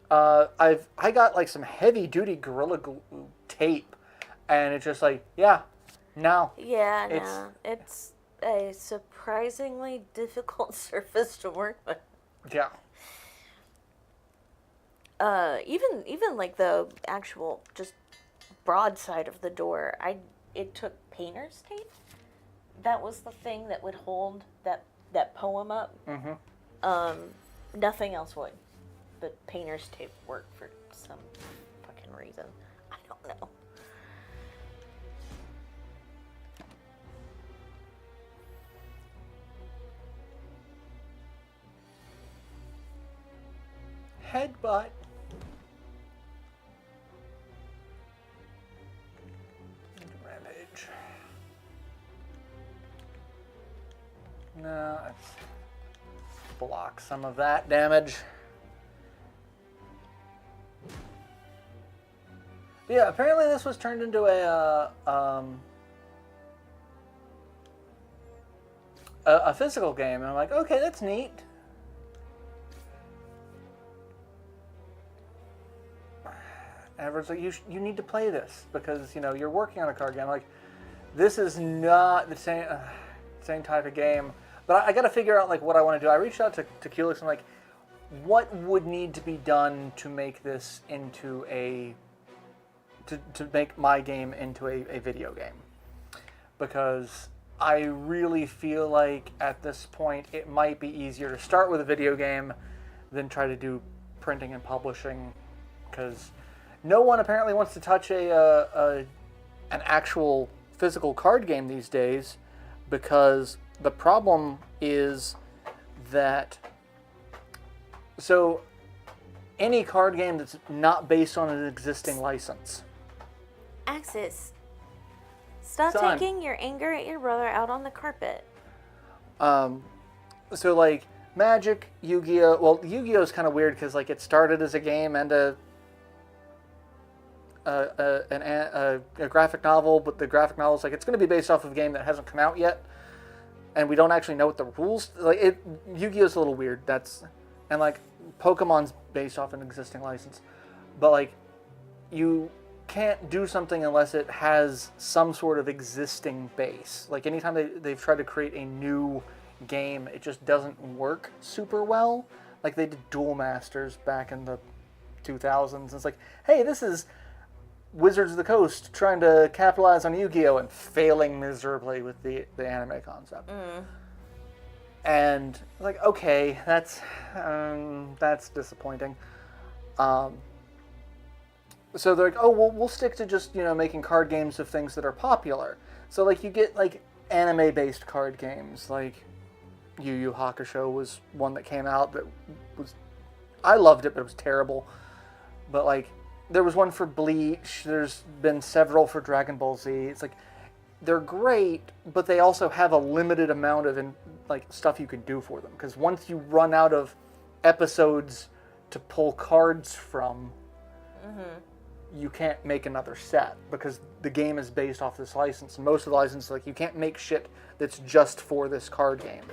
I got like some heavy duty Gorilla Glue tape, and it's just like, no. Yeah, it's a surprisingly difficult surface to work with. Yeah. Even like the actual just broadside of the door, it took painter's tape. That was the thing that would hold that poem up. Mm-hmm. Nothing else would. But painter's tape worked for some fucking reason. I don't know. Headbutt. Rampage. No, let's block some of that damage. Yeah, apparently this was turned into a physical game, and I'm like, okay, that's neat. And everyone's like, you need to play this because you're working on a card game. Like, this is not the same type of game. But I got to figure out like what I want to do. I reached out to Kulik and like, what would need to be done to make this into to make my game into a video game, because I really feel like at this point it might be easier to start with a video game than try to do printing and publishing, because no one apparently wants to touch an actual physical card game these days, because the problem is that any card game that's not based on an existing license. Axis, stop Son. taking your anger at your brother out on the carpet. So like Magic, Yu-Gi-Oh. Well, Yu-Gi-Oh is kind of weird because like it started as a game and a graphic novel, but the graphic novel is like it's going to be based off of a game that hasn't come out yet, and we don't actually know what the rules. Like Yu-Gi-Oh is a little weird. And like Pokemon's based off an existing license, but like you can't do something unless it has some sort of existing base. Like anytime they've tried to create a new game, it just doesn't work super well. Like they did Duel Masters back in the 2000s. It's like, hey, this is Wizards of the Coast trying to capitalize on Yu-Gi-Oh! And failing miserably with the anime concept. And like, okay, that's disappointing. So they're like, oh, well, we'll stick to just making card games of things that are popular. So like you get like anime-based card games, like Yu Yu Hakusho was one that came out that I loved it, but it was terrible. But like there was one for Bleach. There's been several for Dragon Ball Z. It's like they're great, but they also have a limited amount of stuff you can do for them. Because once you run out of episodes to pull cards from, you can't make another set because the game is based off this license. Most of the licenses, like, you can't make shit that's just for this card game.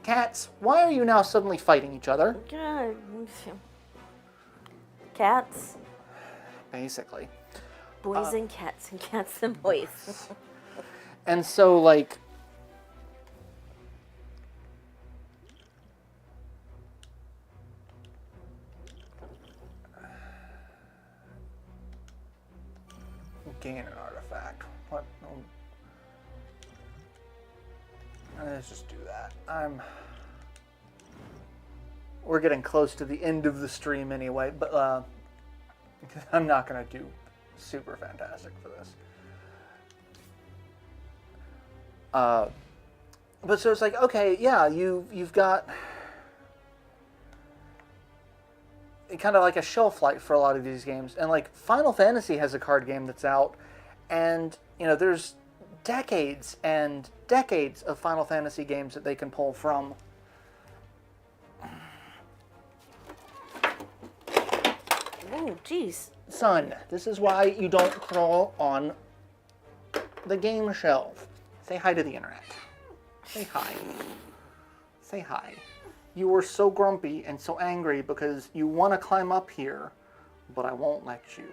Cats, why are you now suddenly fighting each other? God. Cats. Basically. Boys and cats and boys. And so, like, gain an artifact. What? Let's just do that. We're getting close to the end of the stream anyway, but I'm not gonna do super fantastic for this. But so it's like, okay, yeah, you've got kind of like a shelf life for a lot of these games, and like Final Fantasy has a card game that's out, and there's decades and decades of Final Fantasy games that they can pull from. Oh, jeez. Son, this is why you don't crawl on the game shelf. Say hi to the internet. Say hi. Say hi. You were so grumpy and so angry because you want to climb up here, but I won't let you.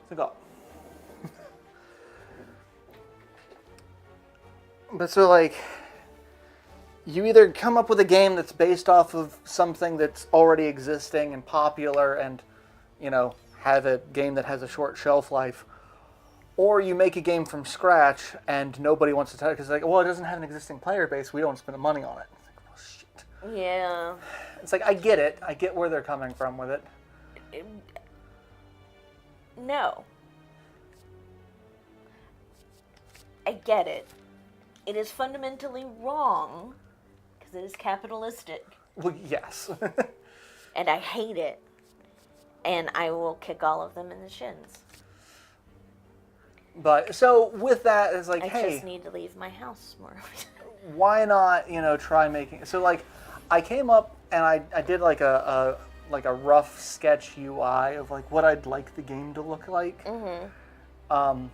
So go. But so like, you either come up with a game that's based off of something that's already existing and popular and, have a game that has a short shelf life, or you make a game from scratch and nobody wants to touch it because it doesn't have an existing player base. We don't spend the money on it. It's like, oh, shit. Yeah. It's like, I get it. I get where they're coming from with it. No. I get it. It is fundamentally wrong because it is capitalistic. Well, yes. And I hate it. And I will kick all of them in the shins. But, so, with that, it's like, I just need to leave my house more. Why not, try making... So, like, I came up and I did, like, a rough sketch UI of, like, what I'd like the game to look like. Mm-hmm.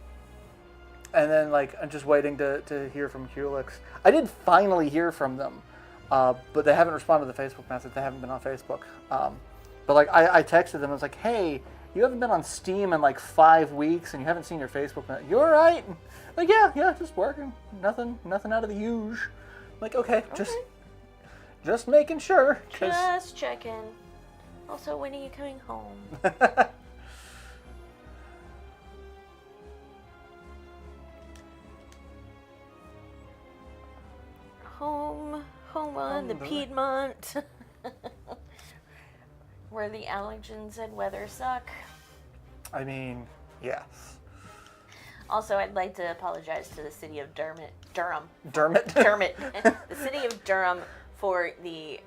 And then, like, I'm just waiting to hear from Helix. I did finally hear from them, but they haven't responded to the Facebook message. They haven't been on Facebook. But, like, I texted them. I was like, hey, you haven't been on Steam in, like, 5 weeks, and you haven't seen your Facebook message. You all right? Like, yeah, just working. Nothing out of the usual. Like, okay. Just making sure. Just checking. Also, when are you coming home? Home on the Piedmont, where the allergens and weather suck. I mean, yes. Also, I'd like to apologize to the city of Durham. Dermot? The city of Durham for the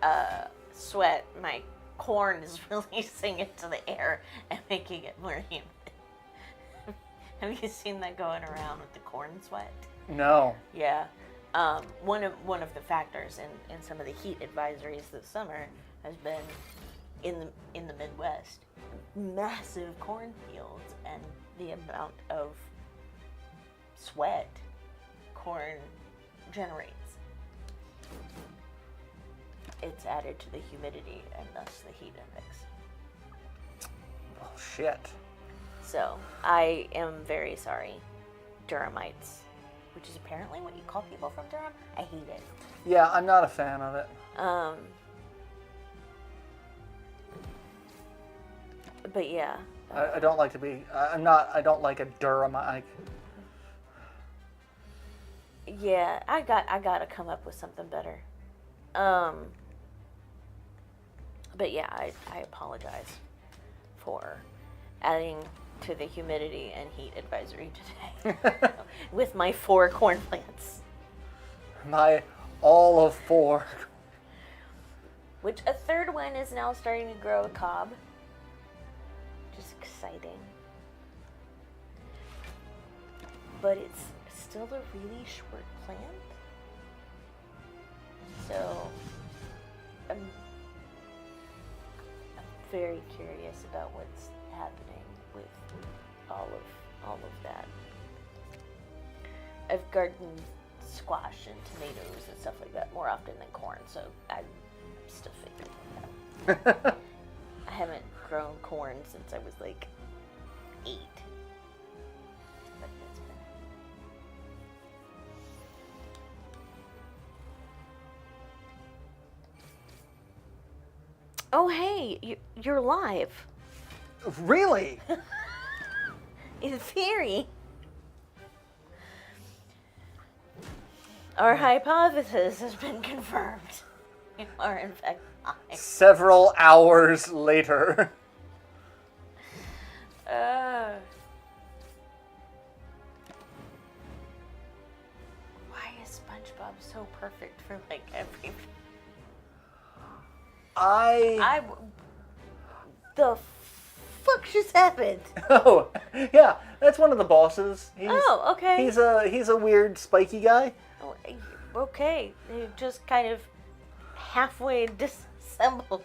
sweat my corn is releasing into the air and making it more humid. Have you seen that going around with the corn sweat? No. Yeah. One of the factors in some of the heat advisories this summer has been in the Midwest, massive cornfields and the amount of sweat corn generates. It's added to the humidity and thus the heat index. Oh, shit. So, I am very sorry, Durhamites, which is apparently what you call people from Durham. I hate it. Yeah, I'm not a fan of it. But yeah. I don't like to be, I don't like a Durhamite. Yeah, I gotta come up with something better. But yeah, I apologize for adding to the humidity and heat advisory today with my 4 corn plants. My all of 4. Which a third one is now starting to grow a cob. Which is exciting. But it's still a really short plant. So I'm very curious about what's happening with all of that. I've gardened squash and tomatoes and stuff like that more often than corn, so I'm still figuring it out. I haven't grown corn since I was like 8. But it's been... Oh hey, you're live. Really? In theory. Our hypothesis has been confirmed. You are in fact live. Several hours later. Why is SpongeBob so perfect for like everything? The fuck just happened? Oh, yeah, that's one of the bosses. Okay. He's a weird spiky guy. Oh, okay. They just kind of halfway disassembled.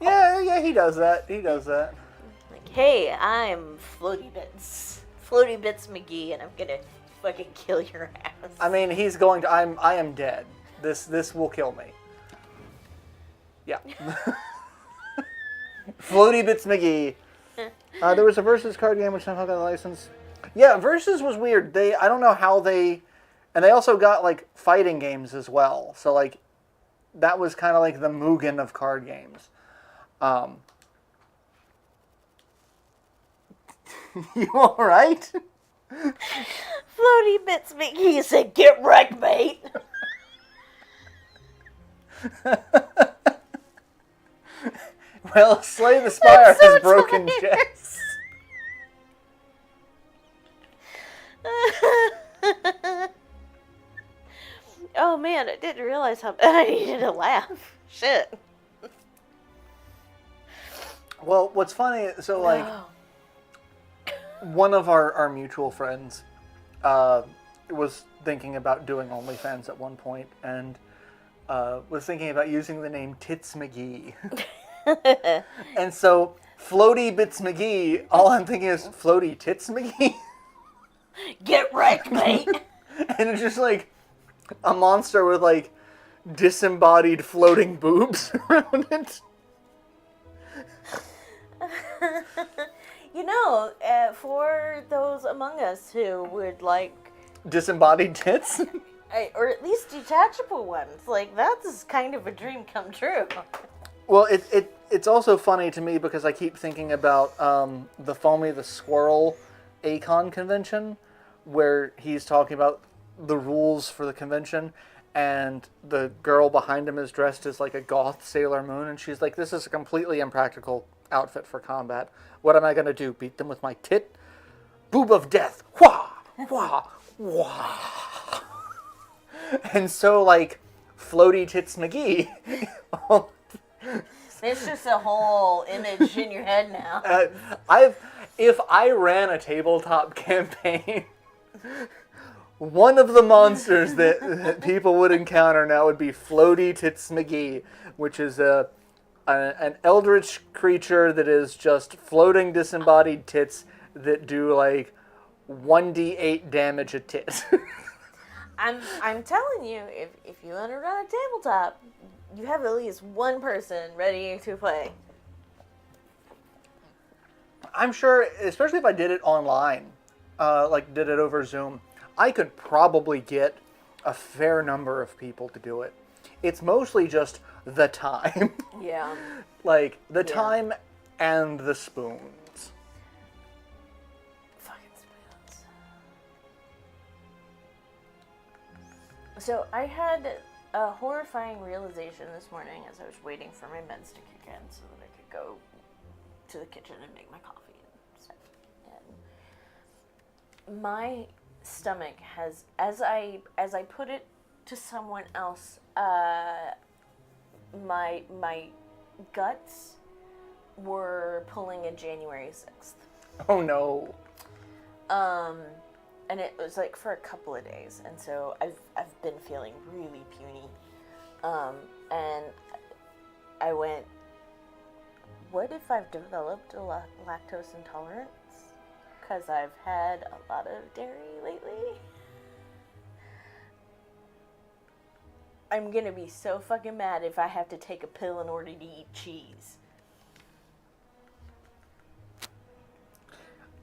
Yeah, he does that. Like, hey, I'm Floaty Bits McGee, and I'm gonna fucking kill your ass. I mean, he's going to. I am dead. This will kill me. Yeah. Floaty Bits McGee. There was a Versus card game which somehow got a license. Yeah, Versus was weird. I don't know how they... And they also got, like, fighting games as well. So, like, that was kind of like the Mugen of card games. You all right? Floaty Bits McGee said, "Get wrecked, mate." Well, Slay the Spire so has broken tired. jets. Oh man, I didn't realize how bad I needed to laugh. Shit. Well, what's funny, so like, one of our mutual friends was thinking about doing OnlyFans at one point, and was thinking about using the name Tits McGee. And so, Floaty Bits McGee, all I'm thinking is Floaty Tits McGee. Get wrecked, mate. And it's just like a monster with like disembodied floating boobs around it. You know, for those among us who would like, Disembodied tits? or at least detachable ones, like that's kind of a dream come true. Well, it's also funny to me because I keep thinking about the Foamy the Squirrel Acon convention, where he's talking about the rules for the convention, and the girl behind him is dressed as like a goth Sailor Moon, and she's like, "This is a completely impractical outfit for combat. What am I going to do? Beat them with my tit? Boob of death. Wah! Wah! Wah!" And so, like, Floaty Tits McGee... It's just a whole image in your head now. If I ran a tabletop campaign, one of the monsters that people would encounter now would be Floaty Tits McGee, which is an eldritch creature that is just floating disembodied tits that do like 1d8 damage a tit. I'm telling you, if you want to run a tabletop, you have at least one person ready to play. I'm sure, especially if I did it online, like did it over Zoom, I could probably get a fair number of people to do it. It's mostly just the time. Yeah. Like, the time and the spoons. Fucking spoons. So I had a horrifying realization this morning as I was waiting for my meds to kick in so that I could go to the kitchen and make my coffee and stuff. And my stomach has, as I put it to someone else, my guts were pulling a January 6th. Oh no. And it was like for a couple of days, and so I've been feeling really puny. And I went, what if I've developed a lactose intolerance? Because I've had a lot of dairy lately. I'm gonna be so fucking mad if I have to take a pill in order to eat cheese.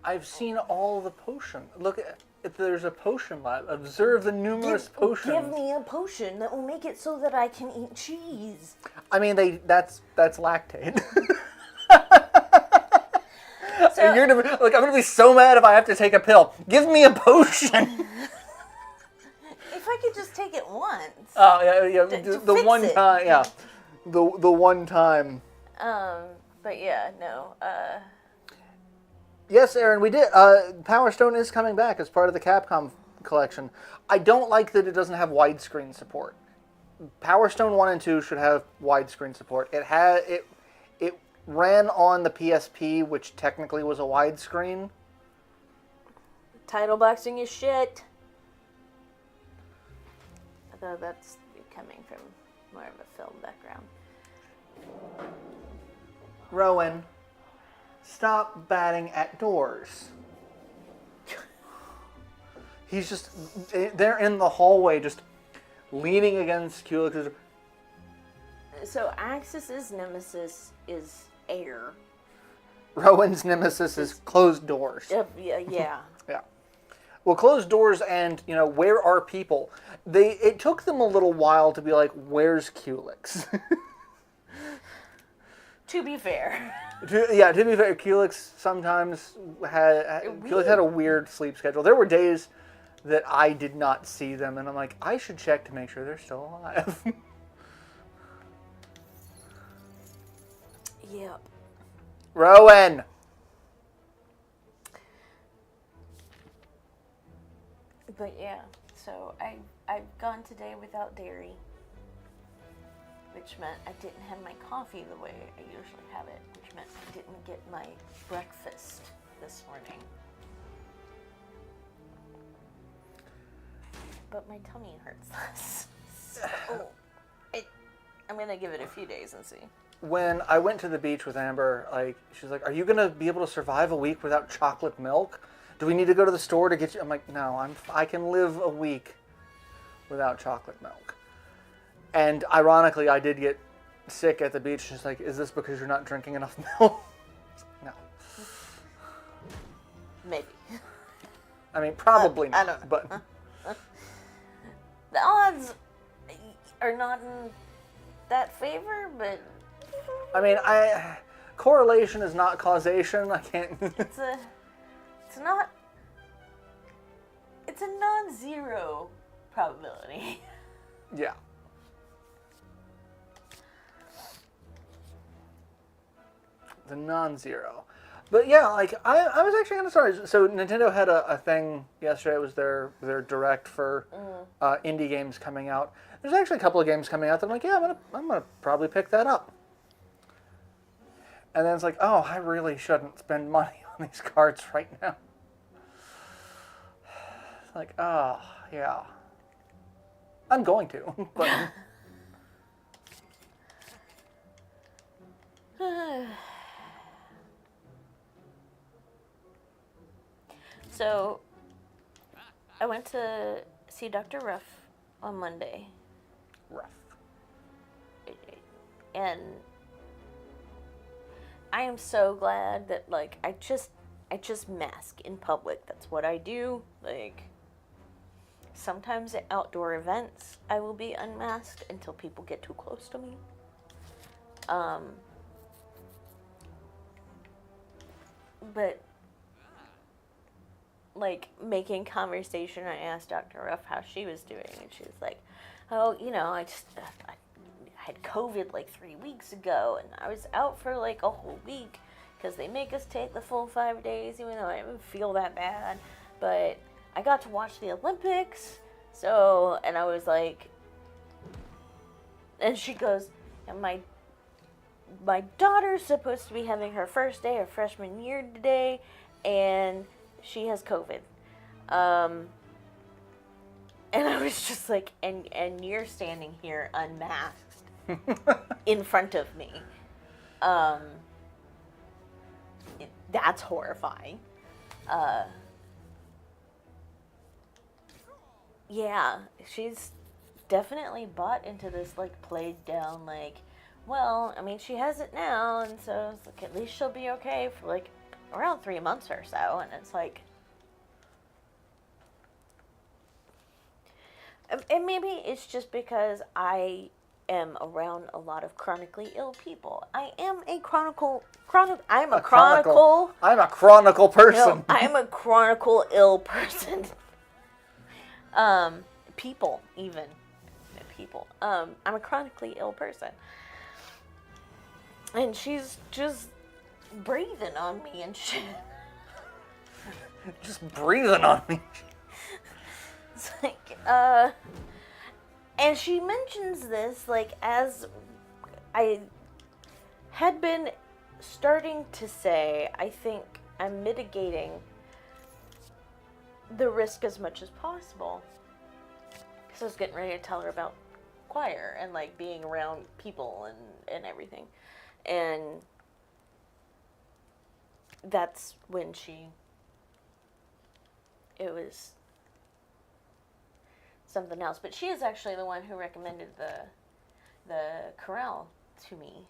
I've seen all the potion. Look, if there's a potion lab. Observe the numerous potions. Give me a potion that will make it so that I can eat cheese. I mean, that's lactate. So, I'm gonna be so mad if I have to take a pill. Give me a potion. if I could just take it once. Oh yeah. The fix one it. time, yeah. The one time. But yeah, no. Yes, Aaron, we did. Power Stone is coming back as part of the Capcom collection. I don't like that it doesn't have widescreen support. Power Stone 1 and 2 should have widescreen support. It ran on the PSP, which technically was a widescreen. Title boxing is shit. Although that's coming from more of a film background. Rowan, stop batting at doors. He's just, they're in the hallway just leaning against Kulik's. So Axis's nemesis is air. Rowan's nemesis is closed doors. Yeah. Yeah. Well, closed doors and, where are people? It took them a little while to be like, where's Culex? To be fair. To be fair, Culex sometimes Culex had a weird sleep schedule. There were days that I did not see them, and I'm like, I should check to make sure they're still alive. Yep. Rowan! But yeah, so I've gone today without dairy, which meant I didn't have my coffee the way I usually have it, which meant I didn't get my breakfast this morning. But my tummy hurts less. So I'm gonna give it a few days and see. When I went to the beach with Amber, she's like, "Are you gonna be able to survive a week without chocolate milk? Do we need to go to the store to get you?" I'm like, "No, I can live a week without chocolate milk." And ironically, I did get sick at the beach. She's like, "Is this because you're not drinking enough milk?" No. Maybe. I mean, probably I not. don't But the odds are not in that favor, but I mean, correlation is not causation. I can't. it's a non-zero probability. Yeah. The non-zero. But yeah, I was actually kind of sorry. So Nintendo had a thing yesterday. It was their direct for indie games coming out. There's actually a couple of games coming out that I'm like, yeah, I'm gonna probably pick that up. And then it's like, oh, I really shouldn't spend money on these cards right now. It's like, oh, yeah. I'm going to, but... So, I went to see Dr. Ruff on Monday. Rough. And I am so glad that I just mask in public. That's what I do. Sometimes at outdoor events I will be unmasked until people get too close to me. But making conversation, I asked Dr. Ruff how she was doing, and she was like, "Oh, I had COVID 3 weeks ago, and I was out for a whole week because they make us take the full 5 days, even though I didn't feel that bad. But I got to watch the Olympics, so," and I was like, and she goes, "And my daughter's supposed to be having her first day of freshman year today, and she has COVID." And I was just like, and you're standing here unmasked in front of me. That's horrifying. Yeah, she's definitely bought into this played down well, I mean, she has it now, and so it's at least she'll be okay for around 3 months or so, and it's and maybe it's just because I am around a lot of chronically ill people. I'm a chronicle person. I'm a chronicle person. No, I'm a chronicle ill person. People, even. People. I'm a chronically ill person. And she's just breathing on me and shit. Just breathing on me. It's and she mentions this as I had been starting to say, I think I'm mitigating the risk as much as possible. Because I was getting ready to tell her about choir and being around people and everything. And that's when it was something else. But she is actually the one who recommended the chorale to me.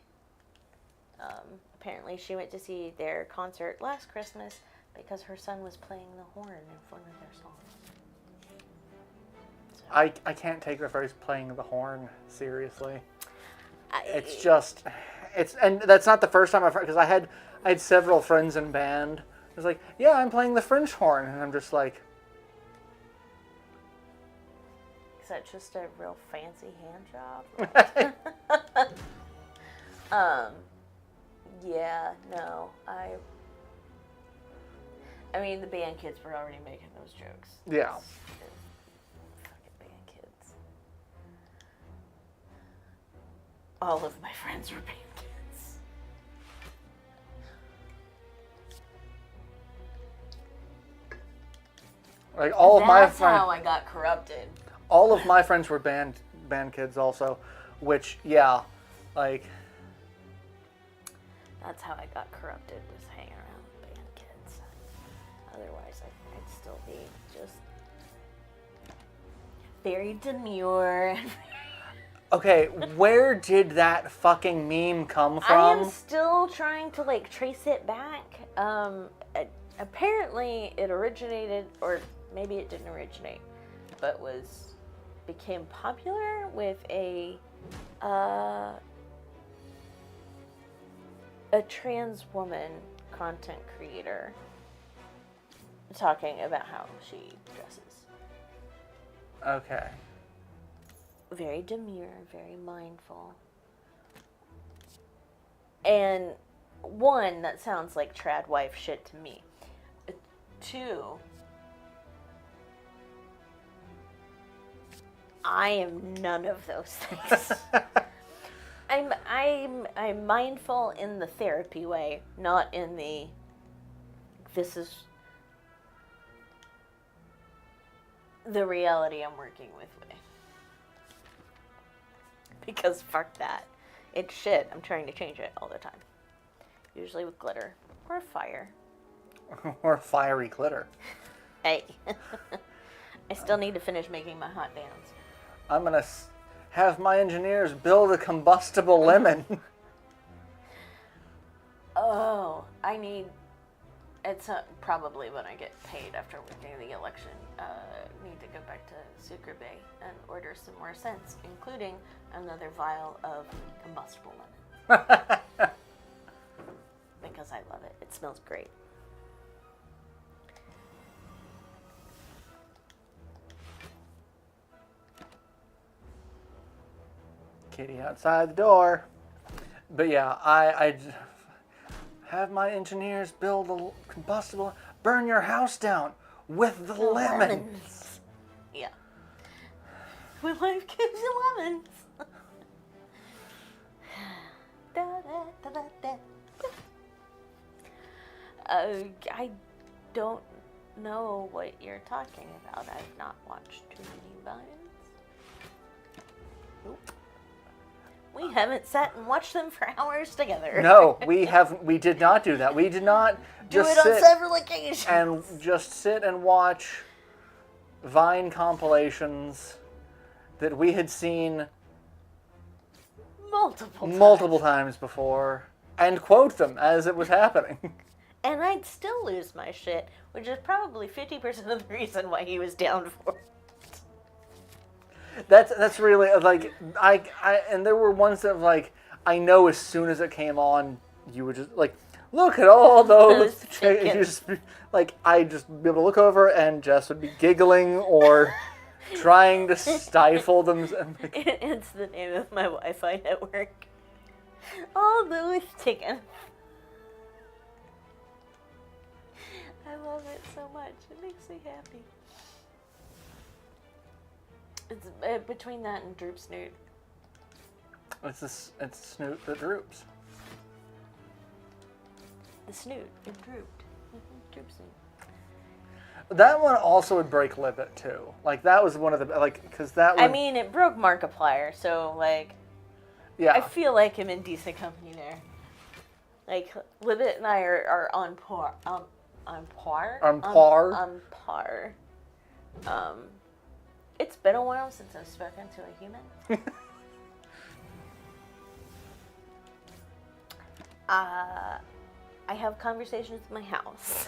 Apparently she went to see their concert last Christmas, because her son was playing the horn in one of their songs. So, I can't take the phrase "playing the horn" seriously. it's And that's not the first time I've heard, because I had several friends in band. It was like, yeah, I'm playing the French horn, and I'm just like, is that just a real fancy hand job? Yeah, no, I mean, the band kids were already making those jokes. yeah. Fucking band kids. All of my friends were band kids. Like all of my That's friends. how I got corrupted. All of my friends were band kids also, which yeah, like That's how I got corrupted, was hanging around with band kids. Otherwise, I'd still be just very demure. okay, where did that fucking meme come I am from? still trying to like trace it back. Apparently, it originated, or maybe it didn't originate, but became popular with a trans woman content creator talking about how she dresses. Okay. Very demure, very mindful. And one, that sounds like trad wife shit to me. Two, I am none of those things. I'm mindful in the therapy way, not in the this is the reality I'm working with way. Because fuck that. It's shit. I'm trying to change it all the time. Usually with glitter or fire. Or fiery glitter. Hey. I still need to finish making my hot bands. I'm gonna have my engineers build a combustible lemon. Oh, it's probably when I get paid after working the election. Need to go back to Sucre Bay and order some more scents, including another vial of combustible lemon. Because I love it. It smells great. Kitty outside the door. But yeah, I have my engineers build a combustible, burn your house down with the lemons. Yeah. When life gives you lemons. Da, da, da, da, da. I don't know what you're talking about. I've not watched too many Vines. Nope. We haven't sat and watched them for hours together. No, we did not do that. We did not Do just it on sit several occasions. and just sit and watch Vine compilations that we had seen multiple times before and quote them as it was happening. And I'd still lose my shit, which is probably 50% of the reason why he was down for it. That's really like I and there were ones that like I know as soon as it came on you would just like look at all those you just like I'd just be able to look over and Jess would be giggling or trying to stifle them. It's the name of my Wi-Fi network. All those chickens. I love it so much. It makes me happy. It's between that and Droop Snoot. It's Snoot that droops. The Snoot. It drooped. Droop Snoot. That one also would break Libet too. Like that was one of the because that would, I mean, it broke Markiplier, so like, yeah. I feel like I'm in decent company there. Like Libet and I are on par. On par. On par. On par. It's been a while since I've spoken to a human. I have conversations in my house.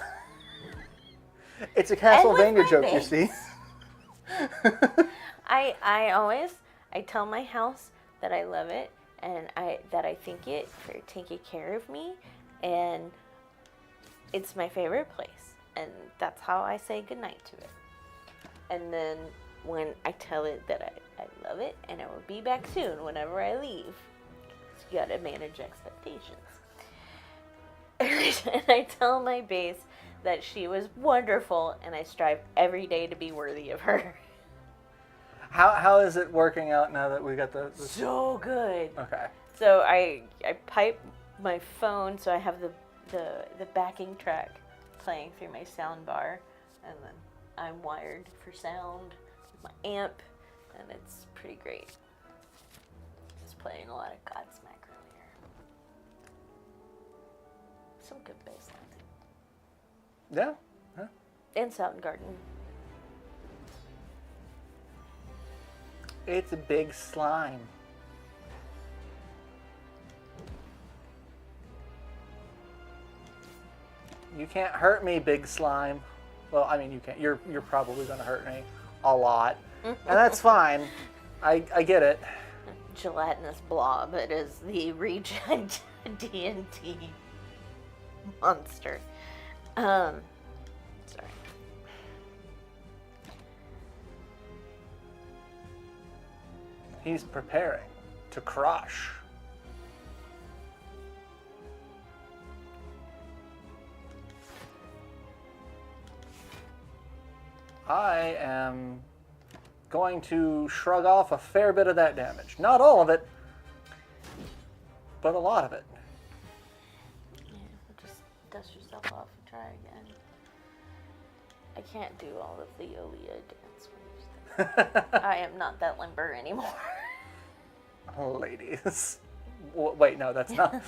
It's a with Castlevania my joke, you base. see. I tell my house that I love it and that I thank it for taking care of me, and it's my favorite place, and that's how I say goodnight to it. And then when I tell it that I love it and I will be back soon whenever I leave, you gotta manage expectations. And I tell my base that she was wonderful and I strive every day to be worthy of her. How is it working out now that we got the So good. Okay. So I pipe my phone so I have the backing track playing through my sound bar, and then I'm wired for sound with my amp, and it's pretty great. Just playing a lot of Godsmack earlier. Some good bass lines. Yeah. And Soundgarden. It's a big slime. You can't hurt me, big slime. Well, I mean, you can't. You're probably going to hurt me a lot, and that's fine. I get it. Gelatinous blob. It is the regen D&D monster. Sorry. He's preparing to crush. I am going to shrug off a fair bit of that damage. Not all of it, but a lot of it. Yeah, just dust yourself off and try again. I can't do all of the Aaliyah dance moves. I am not that limber anymore. Ladies. Wait, no, that's not.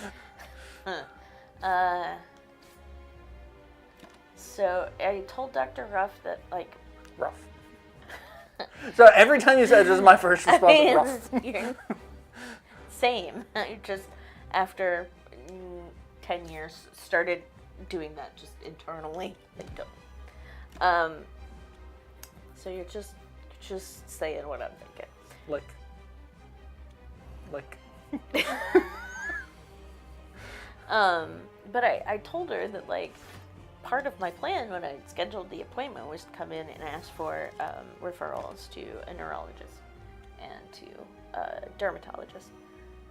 So I told Dr. Ruff that, like... Rough. So every time you said, this is my first response, rough. Same. I just, after 10 years, started doing that just internally. So you're just saying what I'm thinking. Like. But I told her that, like, part of my plan when I scheduled the appointment was to come in and ask for referrals to a neurologist and to a dermatologist.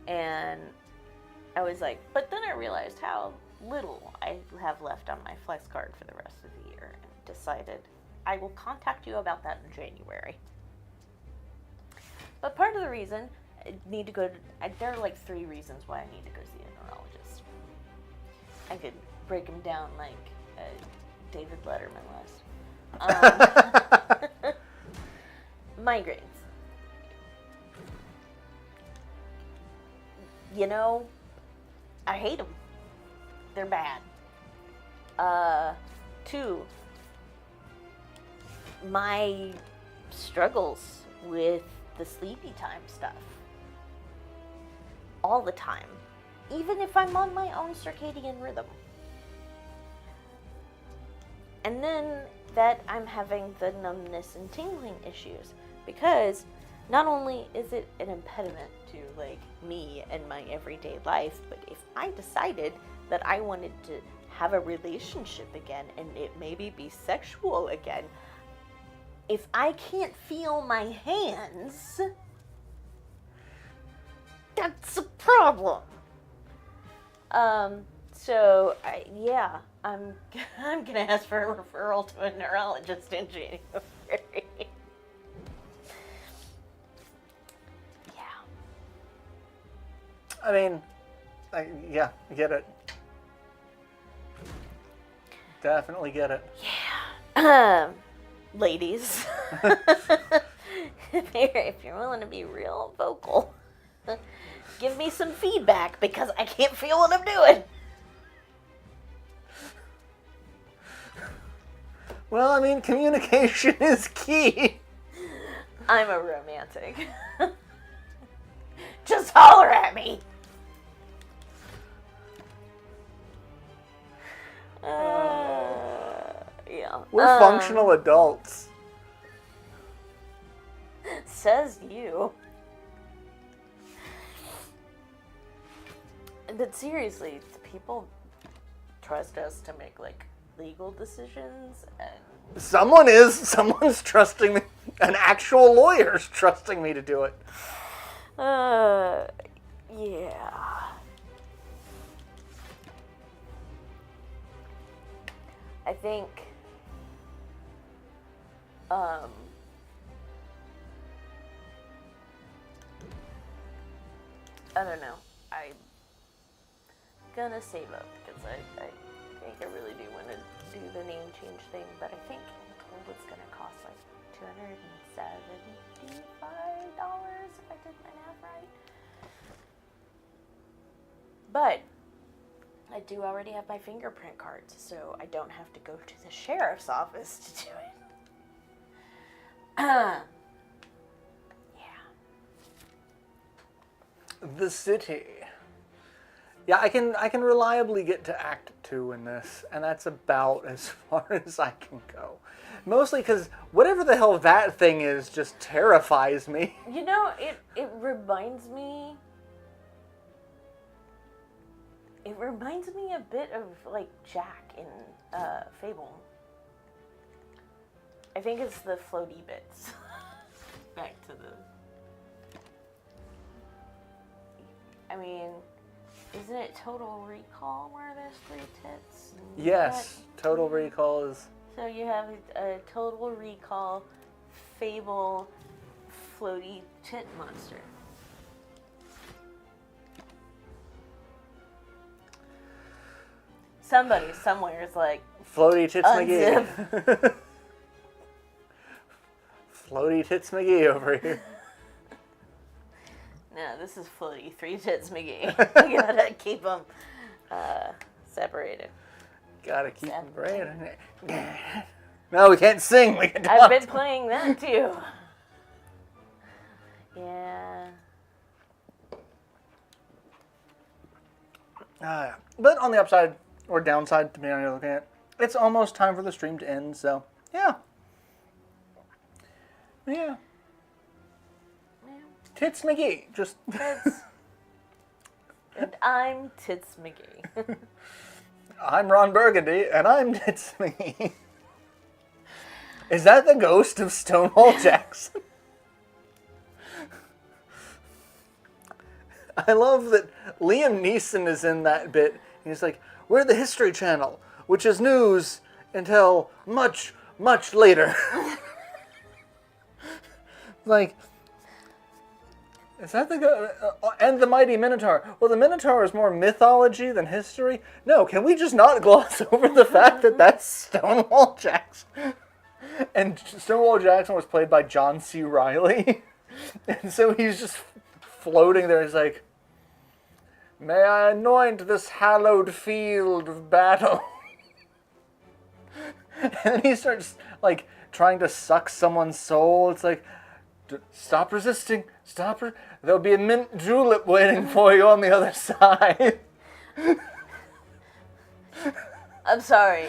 And I was like, but then I realized how little I have left on my flex card for the rest of the year, and decided I will contact you about that in January. But part of the reason I need to go to, there are like 3 reasons why I need to go see a neurologist. I could break them down like a David Letterman list. Migraines. You know, I hate them. They're bad. 2, my struggles with the sleepy time stuff. All the time. Even if I'm on my own circadian rhythm. And then that I'm having the numbness and tingling issues, because not only is it an impediment to like me and my everyday life, but if I decided that I wanted to have a relationship again and it maybe be sexual again, if I can't feel my hands, that's a problem. So I'm gonna ask for a referral to a neurologist in January. Yeah. I mean, I get it. Definitely get it. Yeah. Ladies, if you're willing to be real vocal, give me some feedback, because I can't feel what I'm doing. Well, I mean, communication is key. I'm a romantic. Just holler at me. Yeah. We're functional adults. Says you. But seriously, people trust us to make like legal decisions, and Someone's trusting me. An actual lawyer's trusting me to do it. yeah. I think, I don't know. I'm gonna save up because I think I really do want to do the name change thing, but I think I'm told it's gonna cost like $275 if I did my math right. But I do already have my fingerprint cards, so I don't have to go to the sheriff's office to do it. Yeah. The city. Yeah, I can reliably get to Act 2 in this, and that's about as far as I can go. Mostly because whatever the hell that thing is just terrifies me. You know, it reminds me... It reminds me a bit of, like, Jack in Fable. I think it's the floaty bits. Back to the... I mean, isn't it Total Recall where there's 3 tits? Yes, Total Recall is... So you have a Total Recall Fable floaty tit monster. Somebody somewhere is like, Floaty Tits unzip. McGee. Floaty Tits McGee over here. No, this is floaty 3 tits McGee. You gotta keep them separated. Gotta keep them brain. No, we can't sing. We can talk. I've been playing that too. Yeah. But on the upside, or downside, depending on how you're looking at it, it's almost time for the stream to end, so, yeah. Yeah. Tits McGee, just... Tits. And I'm Tits McGee. I'm Ron Burgundy, and I'm Tits McGee. Is that the ghost of Stonewall Jackson? I love that Liam Neeson is in that bit. He's like, we're the History Channel, which is news until much, much later. Like, is that the and the Mighty Minotaur? Well, the Minotaur is more mythology than history. No, can we just not gloss over the fact that that's Stonewall Jackson? And Stonewall Jackson was played by John C. Reilly. And so he's just floating there. He's like, may I anoint this hallowed field of battle? And then he starts, like, trying to suck someone's soul. It's like, stop resisting. There'll be a mint julep waiting for you on the other side. I'm sorry.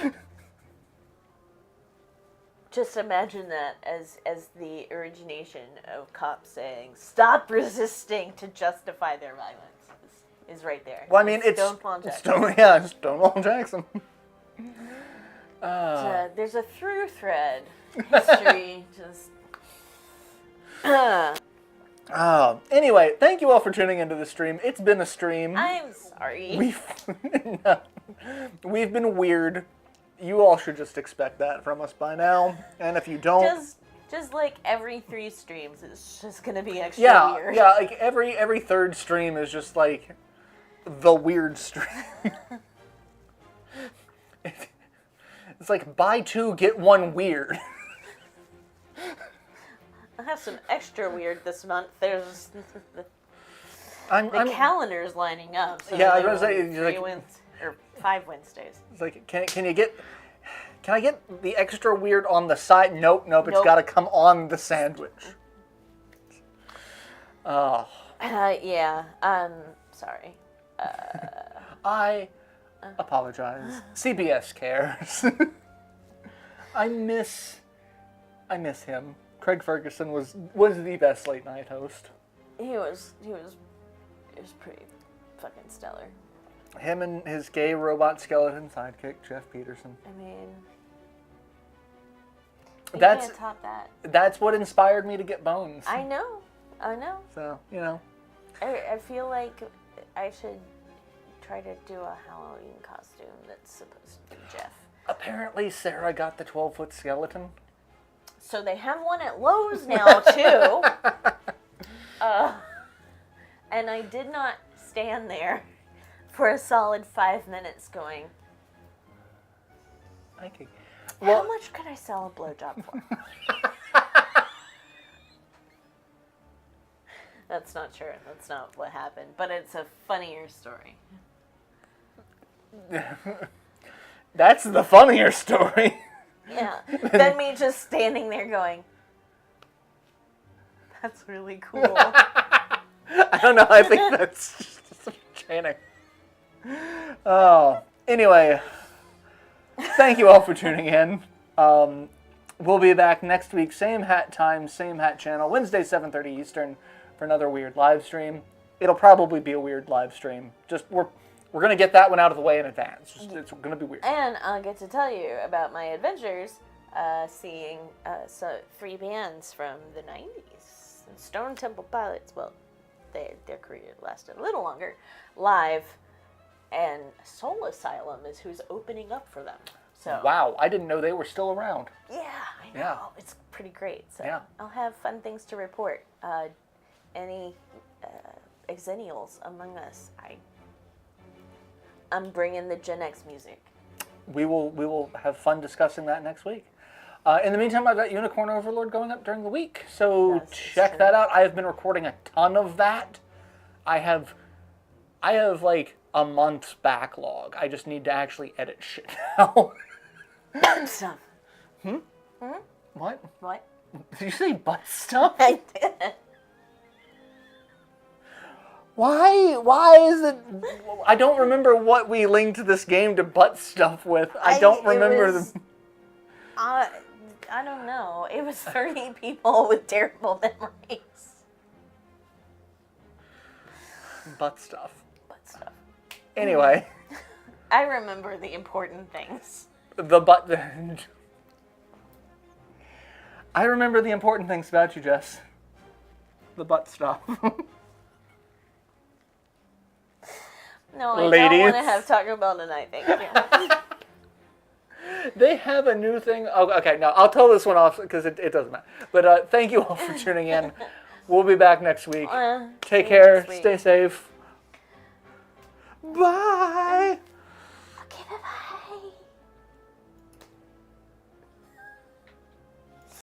Just imagine that as the origination of cops saying, stop resisting to justify their violence is right there. Well, I mean, it's Stonewall Jackson. Stonewall Jackson. There's a through thread. History just... Anyway, thank you all for tuning into the stream. It's been a stream. I'm sorry. We've been weird. You all should just expect that from us by now. And if you don't... Just like every 3 streams, it's just going to be extra weird. Yeah, like every third stream is just like the weird stream. It's like buy 2, get 1 weird. I have some extra weird this month. There's the calendar's lining up. So yeah, I was going to say 5 Wednesdays. It's like, can I get the extra weird on the side? Nope. It's got to come on the sandwich. Oh. Yeah. Sorry. I apologize. CBS cares. I miss him. Craig Ferguson was the best late night host. He was pretty fucking stellar. Him and his gay robot skeleton sidekick, Jeff Peterson. I mean, you That's can't top that. That's what inspired me to get Bones. I know. So, I feel like I should try to do a Halloween costume that's supposed to be Jeff. Apparently, Sarah got the 12-foot skeleton. So they have one at Lowe's now, too. And I did not stand there for a solid 5 minutes going, Okay. how much could I sell a blowjob for? That's not true. That's not what happened. But it's a funnier story. That's the funnier story. Yeah. Than me just standing there going, that's really cool. I don't know. I think that's just some chanting. Oh. Anyway, thank you all for tuning in. We'll be back next week, same hat time, same hat channel, Wednesday, 7:30 Eastern, for another weird live stream. It'll probably be a weird live stream. Just we're gonna get that one out of the way in advance. It's gonna be weird. And I'll get to tell you about my adventures seeing 3 bands from the 90s. Stone Temple Pilots, well, their career lasted a little longer, live, and Soul Asylum is who's opening up for them. So Wow, I didn't know they were still around. yeah, I know. Yeah. It's pretty great. So Yeah. I'll have fun things to report. Any exennials among us, I'm bringing the Gen X music. We will have fun discussing that next week. In the meantime, I've got Unicorn Overlord going up during the week, so Yes, check true. that out. I have been recording a ton of that. I have like a month's backlog. I just need to actually edit shit now. Stuff. What? What? Did you say butt stuff? I did. Why is it? I don't remember what we linked this game to butt stuff with. I don't remember them. I don't know. It was 30 people with terrible memories. Butt stuff. But stuff. Anyway, I remember the important things. the butt. I remember the important things about you, Jess. The butt stuff. No, I don't Ladies. want to have Taco Bell tonight, thank you. They have a new thing. Oh, okay, no, I'll tell this one off because it doesn't matter. But thank you all for tuning in. We'll be back next week. See Take you care. next week. Stay safe. Bye.